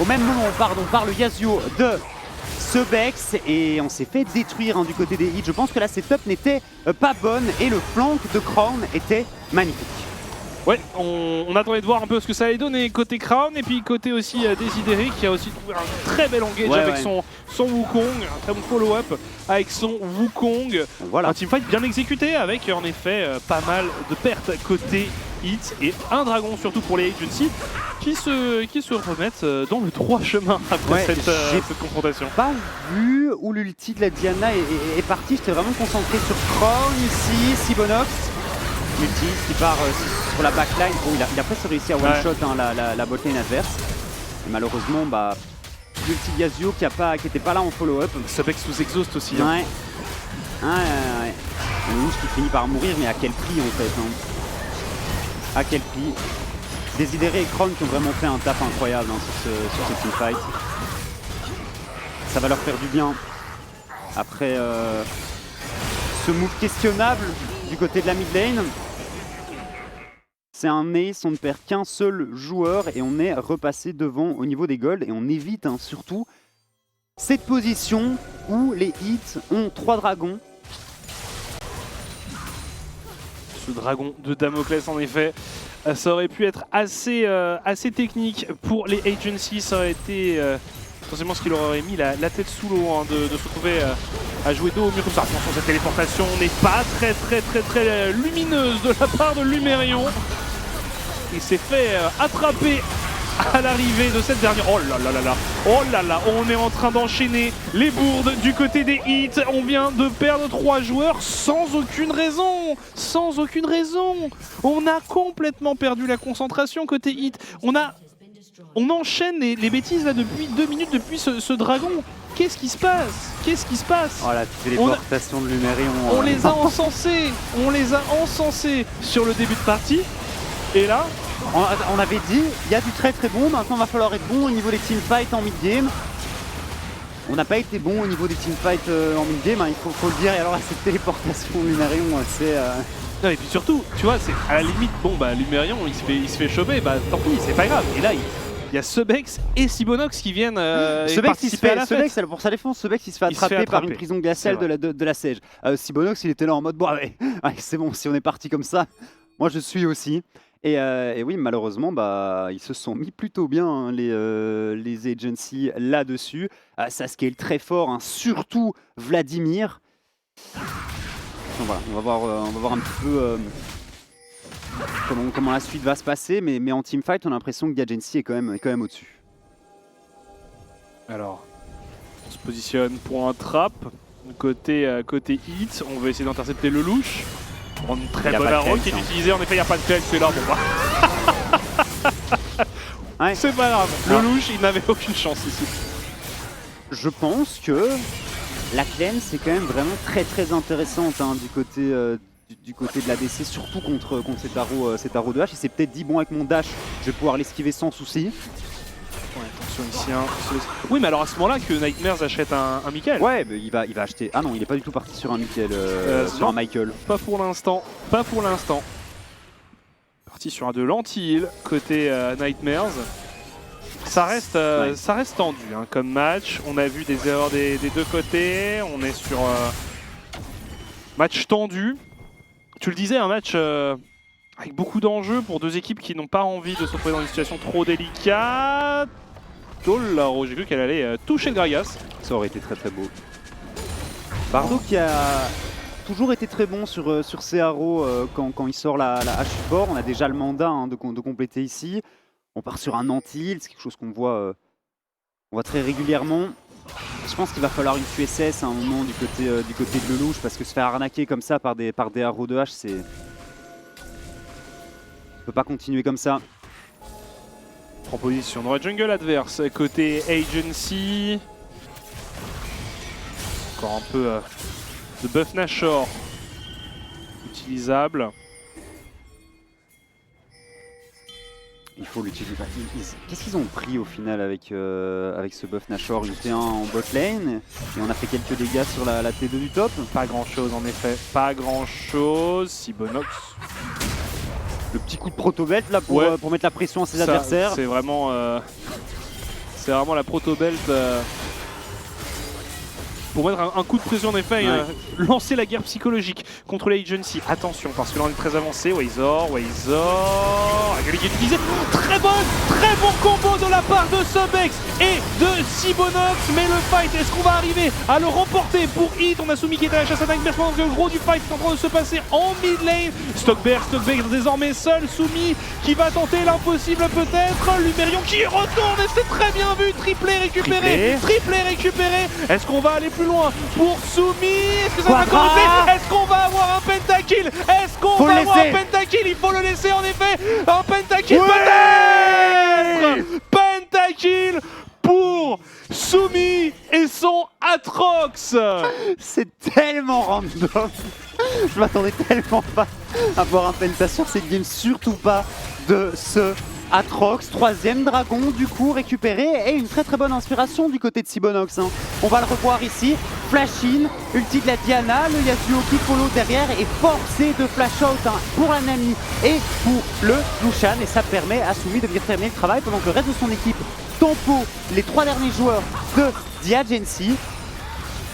au même moment par le Yasuo de Subex, et on s'est fait détruire hein, du côté des hits. Je pense que la setup n'était pas bonne et le flank de Crown était magnifique. Ouais, on attendait de voir un peu ce que ça allait donner côté Crown, et puis côté aussi Désidéré qui a aussi trouvé un très bel engage avec son Wukong, un très bon follow-up avec son Wukong. Voilà. Un teamfight bien exécuté avec en effet pas mal de pertes côté hit, et un dragon surtout pour les Agency qui se remettent dans le droit chemin après cette confrontation. Pas vu où l'ulti de la Diana est parti, j'étais vraiment concentré sur Crown ici, Sibonox. L'ulti qui part sur la backline, il a presque réussi à one-shot hein, la botlane adverse. Et malheureusement, l'ulti de Yasuo qui était pas là en follow-up. Subex sous exhaust aussi. Ouais. Le louche qui finit par mourir, mais à quel prix en fait hein. À quel prix? Désidéré et Crown qui ont vraiment fait un tap incroyable hein, sur ce teamfight. Ça va leur faire du bien. Après ce move questionnable du côté de la mid lane. C'est un ace, on ne perd qu'un seul joueur et on est repassé devant au niveau des golds, et on évite hein, surtout cette position où les hits ont 3 dragons. Ce dragon de Damoclès en effet, ça aurait pu être assez technique pour les Agency, ça aurait été forcément ce qui leur aurait mis la tête sous l'eau hein, de se retrouver à jouer dos au mur comme ça. Attention, cette téléportation n'est pas très lumineuse de la part de Lumerion. Il s'est fait attraper à l'arrivée de cette dernière. Oh là là, on est en train d'enchaîner les bourdes du côté des hits. On vient de perdre 3 joueurs sans aucune raison. On a complètement perdu la concentration côté hit. On enchaîne les bêtises là depuis 2 minutes depuis ce dragon. Qu'est-ce qui se passe? Oh la téléportation de Lumerion. On les a encensés sur le début de partie. Et là, on avait dit, il y a du très bon, maintenant il va falloir être bon au niveau des teamfights en mid-game. On n'a pas été bon au niveau des teamfights en mid-game, hein, il faut le dire, et alors cette téléportation de Lumerion, c'est... Non et puis surtout, tu vois, c'est à la limite, Lumerion, il se fait choper, tant pis, c'est pas grave. Et là, il y a Subex et Sibonox qui viennent participer à la fête. Subex, pour sa défense, Subex il se fait attraper par une prison glaciale de la Sage. Sibonox, il était là en mode, bon, c'est bon, si on est parti comme ça, moi je suis aussi. Et oui, malheureusement, ils se sont mis plutôt bien, hein, les Agency là-dessus. Ça scale très fort, hein, surtout Vladimir. Donc voilà, on va voir un petit peu comment la suite va se passer, mais en teamfight, on a l'impression que Gadgency est quand même au-dessus. Alors, on se positionne pour un trap. Côté hit, on veut essayer d'intercepter le louche. On a une très bonne arrow qui est utilisée. En effet, il n'y a pas de clé, c'est là. Bon, bah. Ouais. C'est pas grave. Le louche, il n'avait aucune chance ici. Je pense que la cleanse c'est quand même vraiment très intéressante hein, du côté de l'ADC, surtout contre cet arrow de hache. Il s'est peut-être dit bon, avec mon dash, je vais pouvoir l'esquiver sans souci. Ouais, attention ici. Hein. Oui, mais alors à ce moment-là que Nightmares achète un Michael. Ouais, mais il va acheter. Ah non, il est pas du tout parti sur un Michael, sur un Michael. Pas pour l'instant. Pas pour l'instant. Parti sur un de l'anti-heal côté Nightmares. Ça reste tendu hein, comme match. On a vu des erreurs des deux côtés. On est sur match tendu. Tu le disais, un match avec beaucoup d'enjeux pour deux équipes qui n'ont pas envie de se retrouver dans une situation trop délicate. Là, j'ai cru qu'elle allait toucher le Gragas. Ça aurait été très beau. Bardo qui a toujours été très bon sur ses arrows quand il sort la hache support. On a déjà le mandat hein, de compléter ici. On part sur un anti-heal, c'est quelque chose qu'on voit très régulièrement. Je pense qu'il va falloir une QSS à un moment du côté de Lelouch parce que se faire arnaquer comme ça par des arrows de hache, c'est... On peut pas continuer comme ça. Proposition dans la jungle adverse, côté Agency. Encore un peu de buff Nashor utilisable. Il faut l'utiliser. Qu'est-ce qu'ils ont pris au final avec ce buff Nashor? Une T1 en bot lane et on a fait quelques dégâts sur la T2 du top. Pas grand chose en effet, pas grand chose. Sibonox. Le petit coup de proto-belt là pour mettre la pression à ses adversaires. C'est vraiment la proto-belt pour mettre un coup de pression en effet, lancer la guerre psychologique contre les Agency. Attention parce que là on est très avancé. Wazor, Agali qui est utilisé. Très bon combo de la part de Subex et de Sibonox. Mais le fight, est-ce qu'on va arriver à le remporter pour Hit? On a Soumi qui est à la chasse à Nightmares pendant que le gros du fight est en train de se passer en mid lane. Stockberg désormais seul. Soumi qui va tenter l'impossible peut-être. Lumerion qui retourne et c'est très bien vu. Triplé récupéré. Est-ce qu'on va aller plus loin pour Soumi? Est-ce que ça va commencer? Est-ce qu'on va avoir un pentakill? Est-ce qu'on va avoir un pentakill? Il faut le laisser en effet. Un pentakill peut-être. Pentakill pour Soumi et son Atrox. C'est tellement random. Je m'attendais tellement pas à voir un penta sur cette game, surtout pas de ce Atrox. Troisième dragon du coup récupéré et une très bonne inspiration du côté de Sibonox. Hein. On va le revoir ici. Flash in, ulti de la Diana, le Yasuo qui follow derrière et forcé de flash out hein, pour la Nami et pour le Lucian. Et ça permet à Soumi de venir terminer le travail pendant que le reste de son équipe tempo les 3 derniers joueurs de The Agency.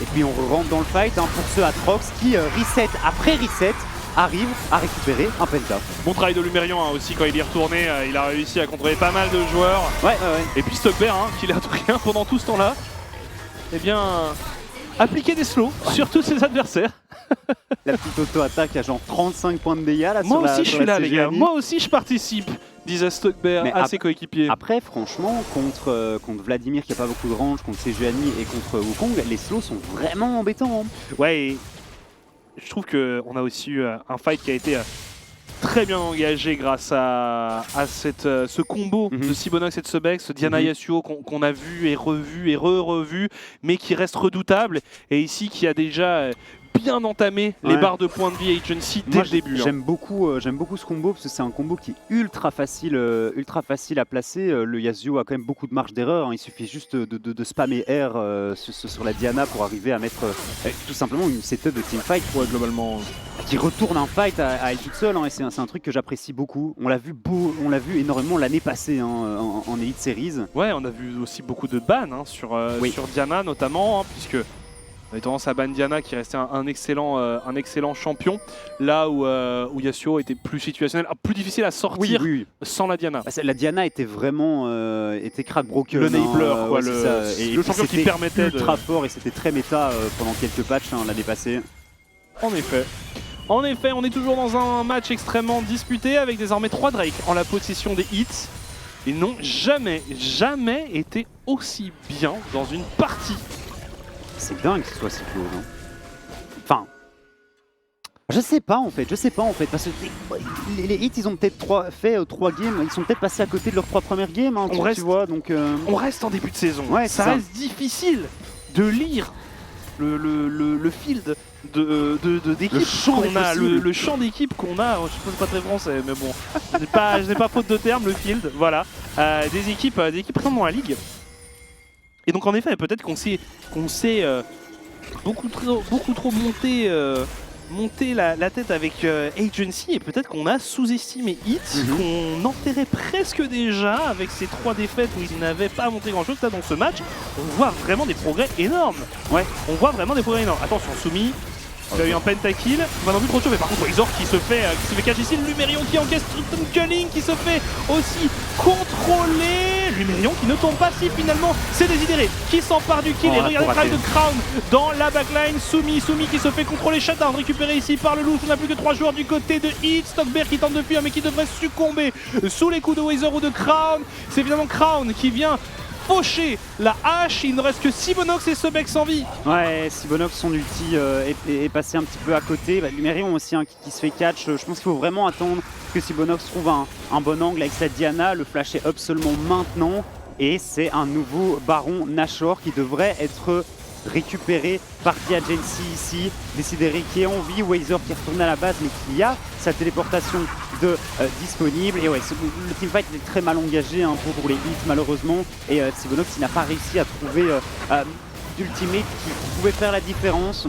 Et puis on rentre dans le fight hein, pour ce Atrox qui reset après reset arrive à récupérer un penta. Bon travail de Lumerion hein, aussi quand il est retourné, il a réussi à contrôler pas mal de joueurs. Ouais. Et puis Stockberg hein, qui l'a tout rien pendant tout ce temps-là. Eh bien, appliquer des slows sur tous ses adversaires. La petite auto-attaque à genre 35 points de dégâts là. Moi aussi je suis là les gars, moi aussi je participe, disait Stockberg à ses coéquipiers. Après franchement, contre Vladimir qui a pas beaucoup de range, contre Sejuani et contre Wukong, les slows sont vraiment embêtants. Hein. Ouais, et je trouve qu'on a aussi eu un fight qui a été très bien engagé grâce à ce combo de Sibonox et de Subex, Diana Yasuo qu'on a vu et revu et revu, mais qui reste redoutable. Et ici qui a déjà bien entamé les barres de points de vie Agency dès le début. J'aime beaucoup ce combo parce que c'est un combo qui est ultra facile à placer. Le Yasuo a quand même beaucoup de marge d'erreur. Hein. Il suffit juste de spammer R sur la Diana pour arriver à mettre tout simplement une setup de teamfight. Ouais, globalement. Qui retourne un fight à elle toute seule. Hein, et c'est un truc que j'apprécie beaucoup. On l'a vu énormément l'année passée hein, en Elite Series. Ouais, on a vu aussi beaucoup de bans hein, sur Diana notamment, hein, puisque on avait tendance à ban Diana qui restait un excellent champion, là où Yasuo était plus situationnel, plus difficile à sortir sans la Diana. La Diana était vraiment crack broken. Le enabler, quoi, et le champion qui permettait ultra fort et c'était très méta pendant quelques patchs hein, l'année passée. En effet. En effet, on est toujours dans un match extrêmement disputé avec désormais 3 Drake en la possession des hits. Ils n'ont jamais été aussi bien dans une partie. C'est dingue que ce soit si close. Hein. Enfin, je sais pas en fait, parce que les hits ils ont peut-être fait 3 games, ils sont peut-être passés à côté de leurs 3 premières games, hein, tu vois, donc... On reste en début de saison, ouais, ça reste difficile de lire le field d'équipe qu'on a, le champ d'équipe qu'on a, je sais pas très français, mais bon, je n'ai pas faute de terme, le field, voilà, des équipes présentes dans la ligue. Et donc en effet, peut-être qu'on s'est beaucoup trop monter la tête avec Agency et peut-être qu'on a sous-estimé Hit, qu'on enterrait presque déjà avec ces 3 défaites où ils n'avaient pas montré grand-chose. Là, dans ce match, on voit vraiment des progrès énormes. Ouais, on voit vraiment des progrès énormes. Attention, Soumi, il a eu un pentakill, on va non plus trop de choses, mais par contre Wizor qui se fait catch ici, Lumerion qui encaisse Culling, qui se fait aussi contrôler, Lumerion qui ne tombe pas si finalement c'est Désidéré qui s'empare du kill et regardez le travail de Crown dans la backline, Soumi qui se fait contrôler, Shutdown récupéré ici par le loup, on n'a plus que 3 joueurs du côté de Hit, Stockbear qui tente de fuir mais qui devrait succomber sous les coups de Wizor ou de Crown, c'est évidemment Crown qui vient faucher la hache, il ne reste que Sibonox et Sobex en vie. Ouais, Sibonox, son ulti est passé un petit peu à côté. Lumerion aussi qui se fait catch. Je pense qu'il faut vraiment attendre que Sibonox trouve un bon angle avec sa Diana. Le flash est up seulement maintenant. Et c'est un nouveau Baron Nashor qui devrait être récupéré par Diagency ici. Décidéré qui est en vie, Wazor qui est retourné à la base mais qui a sa téléportation disponible. Et ouais, le teamfight est très mal engagé hein, pour les hits malheureusement. Et Sibonox il n'a pas réussi à trouver d'ultimate qui pouvait faire la différence.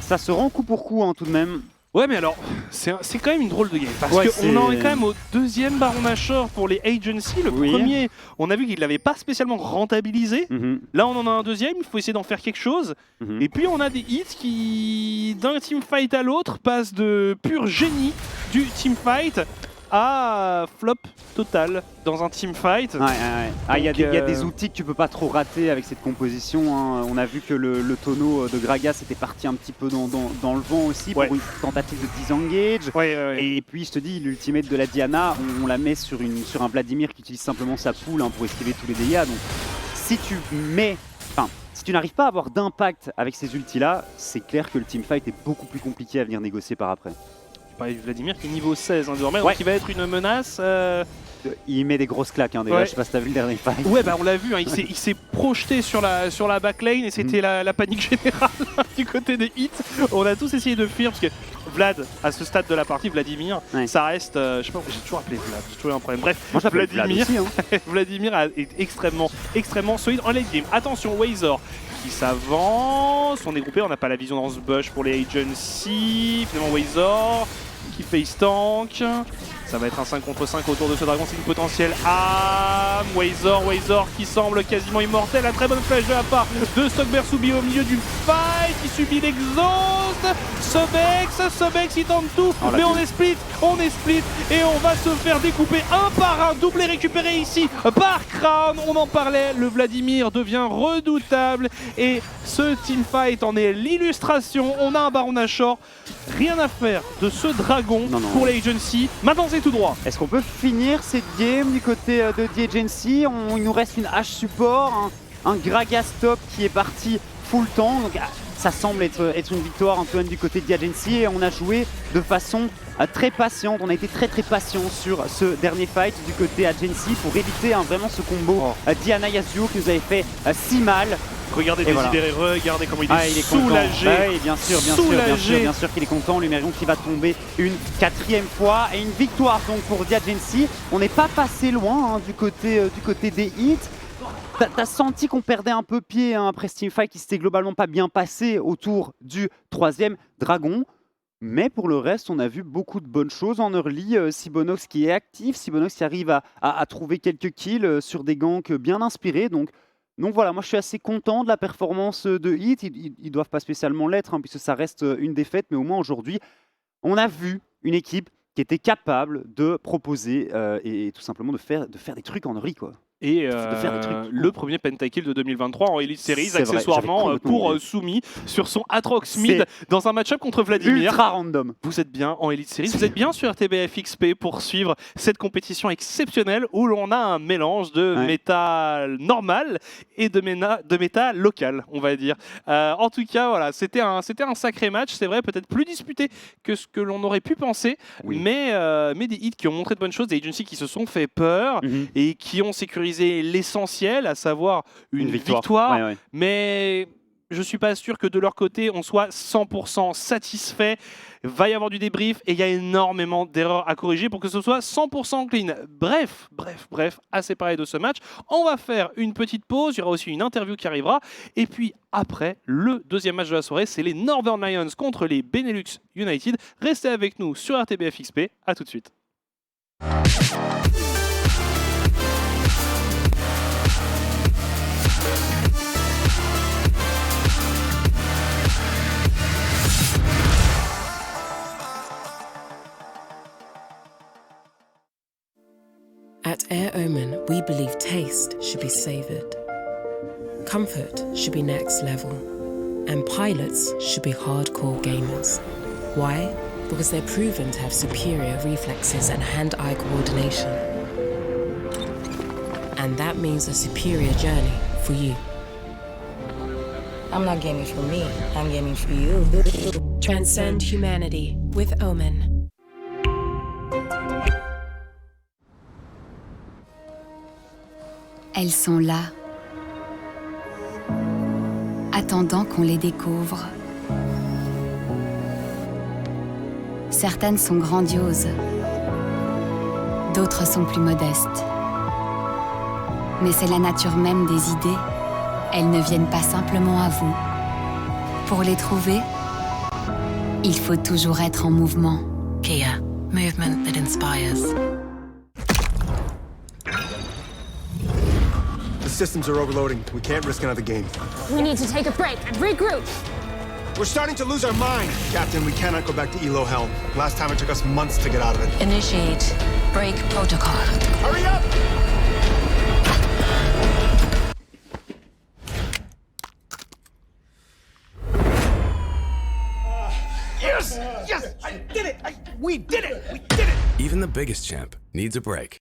Ça se rend coup pour coup hein, tout de même. Ouais, mais alors, c'est quand même une drôle de game. Parce qu'on en est quand même au 2e Baron Nashor pour les Agency. Le premier, on a vu qu'il ne l'avait pas spécialement rentabilisé. Là, on en a un 2e, il faut essayer d'en faire quelque chose. Et puis, on a des hits qui, d'un teamfight à l'autre, passent de pur génie du teamfight à flop total dans un teamfight. Il y a des outils que tu peux pas trop rater avec cette composition. Hein. On a vu que le tonneau de Gragas était parti un petit peu dans le vent aussi pour une tentative de disengage. Et puis je te dis, l'ultimate de la Diana, on la met sur un Vladimir qui utilise simplement sa poule hein, pour esquiver tous les dégâts. Donc si tu n'arrives pas à avoir d'impact avec ces ultis là, c'est clair que le teamfight est beaucoup plus compliqué à venir négocier par après. Vladimir qui est niveau 16 hein, désormais, donc il va être une menace. Il met des grosses claques hein, déjà, je sais pas si t'as vu le dernier fight. Ouais, bah on l'a vu, hein, il s'est projeté sur la backline et c'était la panique générale du côté des hits. On a tous essayé de fuir parce que Vlad, à ce stade de la partie, Vladimir, ça reste. Je sais pas, j'ai toujours appelé Vlad, j'ai toujours eu un problème. Bref, moi, Vladimir, Vlad aussi, hein. Vladimir est extrêmement solide en late game. Attention, Wazor qui s'avance, on est groupé, on n'a pas la vision dans ce bush pour les Agency. Finalement, Wazor qui face tank. Ça va être un 5 contre 5 autour de ce dragon, c'est une potentielle âme. Wazor qui semble quasiment immortel. La très bonne flèche de la part de Stockbear Soubi au milieu du fight, qui subit l'exhaust. Sobex il tente tout, mais on est split et on va se faire découper un par un. Doublé récupéré ici par Crown. On en parlait, le Vladimir devient redoutable et ce teamfight en est l'illustration. On a un Baron Nashor, rien à faire de ce dragon pour les Agency. Maintenant c'est tout droit. Est-ce qu'on peut finir cette game du côté de The Agency? Il nous reste une H support, un Gragas top qui est parti full temps. Donc, ça semble être une victoire Antoine du côté de The Agency et on a joué de façon très patiente. On a été très patient sur ce dernier fight du côté Agency pour éviter vraiment ce combo Diana Yasuo qui nous avait fait si mal. Regardez Désidéré, regardez comment il est soulagé. Bien sûr qu'il est content. Lumerion qui va tomber une 4e fois et une victoire donc pour The Agency. On n'est pas passé loin hein, du côté des hits. T'as senti qu'on perdait un peu pied hein, après ce teamfight qui s'était globalement pas bien passé autour du 3e dragon. Mais pour le reste, on a vu beaucoup de bonnes choses en early. Sibonox qui est actif, Sibonox qui arrive à trouver quelques kills sur des ganks bien inspirés. Donc voilà, moi je suis assez content de la performance de Hit. Ils doivent pas spécialement l'être hein, puisque ça reste une défaite. Mais au moins aujourd'hui, on a vu une équipe qui était capable de proposer et tout simplement de faire des trucs en early quoi. Et faire des trucs. le premier pentakill de 2023 en Elite Series, C'est vrai, accessoirement j'avais complètement pour oublié. Soumis sur son Atrox mid dans un match-up contre Vladimir. Ultra random. Vous êtes bien en Elite Series, vous êtes bien sur RTBF XP pour suivre cette compétition exceptionnelle où l'on a un mélange de méta normal et de méta local, on va dire. En tout cas, voilà, c'était un sacré match, c'est vrai, peut-être plus disputé que ce que l'on aurait pu penser, mais des hits qui ont montré de bonnes choses, des agencies qui se sont fait peur et qui ont sécurisé l'essentiel, à savoir une victoire. Mais je suis pas sûr que de leur côté on soit 100% satisfait. Va y avoir du débrief et il y a énormément d'erreurs à corriger pour que ce soit 100% clean. Bref, assez parlé de ce match. On va faire une petite pause, il y aura aussi une interview qui arrivera. Et puis après, le deuxième match de la soirée, c'est les Northern Lions contre les Benelux United. Restez avec nous sur RTBF XP, à tout de suite. At Air Omen, we believe taste should be savoured, comfort should be next level, and pilots should be hardcore gamers. Why? Because they're proven to have superior reflexes and hand-eye coordination. And that means a superior journey for you. I'm not gaming for me, I'm gaming for you. Transcend humanity with Omen. Elles sont là, attendant qu'on les découvre. Certaines sont grandioses, d'autres sont plus modestes. Mais c'est la nature même des idées, elles ne viennent pas simplement à vous. Pour les trouver, il faut toujours être en mouvement. Kia, movement that inspires. The systems are overloading. We can't risk another game. We need to take a break and regroup. We're starting to lose our mind. Captain, we cannot go back to Elo Hell. Last time it took us months to get out of it. Initiate break protocol. Hurry up! Yes! Yes! I did it! We did it! We did it! Even the biggest champ needs a break.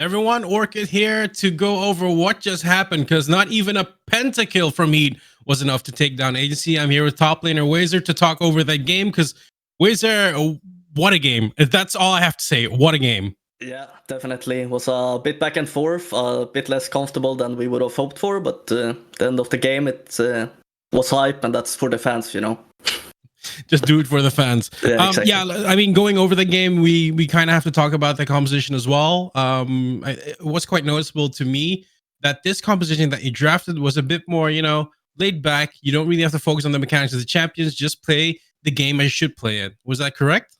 everyone, Orchid here to go over what just happened, because not even a pentakill from Heat was enough to take down Agency. I'm here with top laner Wazer to talk over that game, because Wazer, what a game. That's all I have to say. What a game. Yeah, definitely. It was a bit back and forth, a bit less comfortable than we would have hoped for, but the end of the game, it was hype, and that's for the fans, you know. Just do it for the fans. Yeah, exactly. Yeah, I mean, going over the game, we kind of have to talk about the composition as well. It was quite noticeable to me that this composition that you drafted was a bit more, you know, laid back. You don't really have to focus on the mechanics of the champions. Just play the game as you should play it. Was that correct?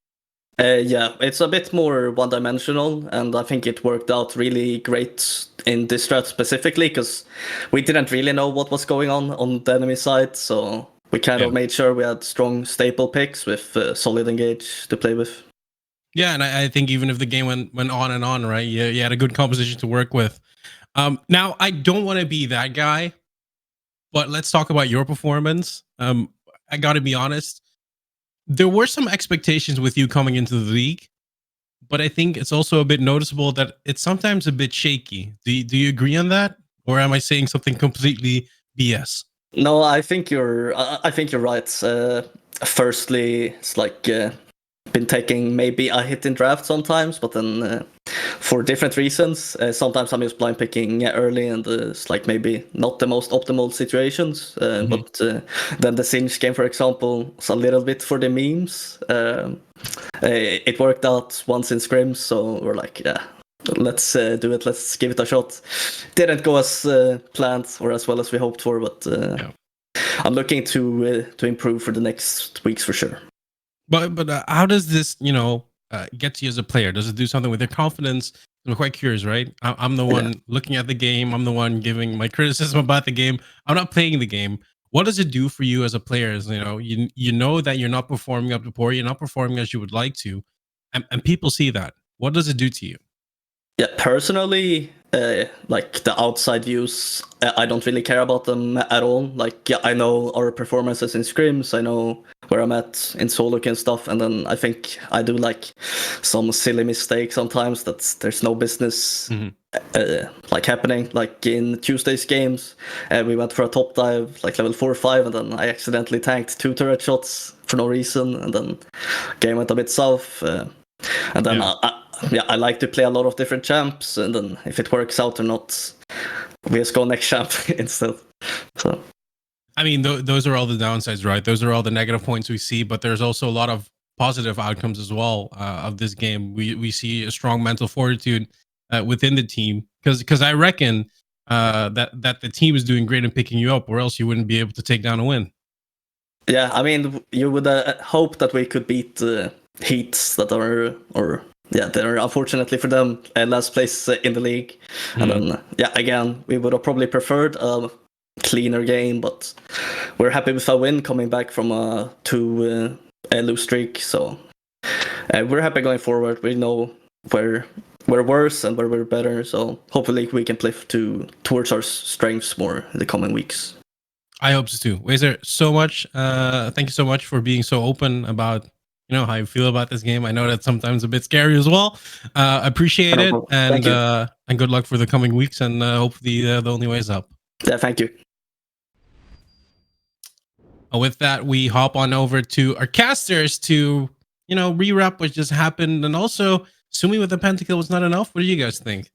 Yeah, it's a bit more one-dimensional, and I think it worked out really great in this strat specifically, because we didn't really know what was going on the enemy side, so we kind of made sure we had strong staple picks with solid engage to play with. Yeah, and I think even if the game went on and on, right, you had a good composition to work with. Now, I don't want to be that guy, but let's talk about your performance. I got to be honest. There were some expectations with you coming into the league, but I think it's also a bit noticeable that it's sometimes a bit shaky. Do you agree on that? Or am I saying something completely BS? No, I think you're right. Firstly, it's like been taking maybe a hit in draft sometimes, but then for different reasons. Sometimes I'm just blind picking early, and it's like maybe not the most optimal situations. But then the Singe game, for example, was a little bit for the memes. It worked out once in scrims, so we're like, yeah, let's do it. Let's give it a shot. Didn't go as planned or as well as we hoped for, but I'm looking to improve for the next weeks for sure. But how does this, you know, get to you as a player? Does it do something with your confidence? I'm quite curious, right? I'm the one looking at the game. I'm the one giving my criticism about the game. I'm not playing the game. What does it do for you as a player? As, you know that you're not performing up to par. You're not performing as you would like to, and people see that. What does it do to you? Yeah, personally, like the outside views, I don't really care about them at all. Like, yeah, I know our performances in scrims, I know where I'm at in solo and stuff, and then I think I do like some silly mistakes sometimes that there's no business like happening. Like in Tuesday's games, we went for a top dive, like level 4 or 5, and then I accidentally tanked 2 turret shots for no reason, and then game went a bit south, and then I like to play a lot of different champs, and then if it works out or not, we just go next champ instead. So, I mean, those are all the downsides, right? Those are all the negative points we see, but there's also a lot of positive outcomes as well of this game. We see a strong mental fortitude within the team, because I reckon that the team is doing great in picking you up, or else you wouldn't be able to take down a win. Yeah, I mean, you would hope that we could beat Heats that are, or yeah, they're unfortunately for them last place in the league. And then, again, we would have probably preferred a cleaner game, but we're happy with a win coming back from a 2 lose streak. So we're happy going forward. We know where we're worse and where we're better. So hopefully we can play towards our strengths more in the coming weeks. I hope so too. Wazer, so much. Thank you so much for being so open about how you feel about this game. I know that's sometimes a bit scary as well. Appreciate it, and good luck for the coming weeks, and hopefully the only way is up. Yeah, thank you. With that, we hop on over to our casters to rewrap what just happened, and also assuming with the pentakill was not enough. What do you guys think?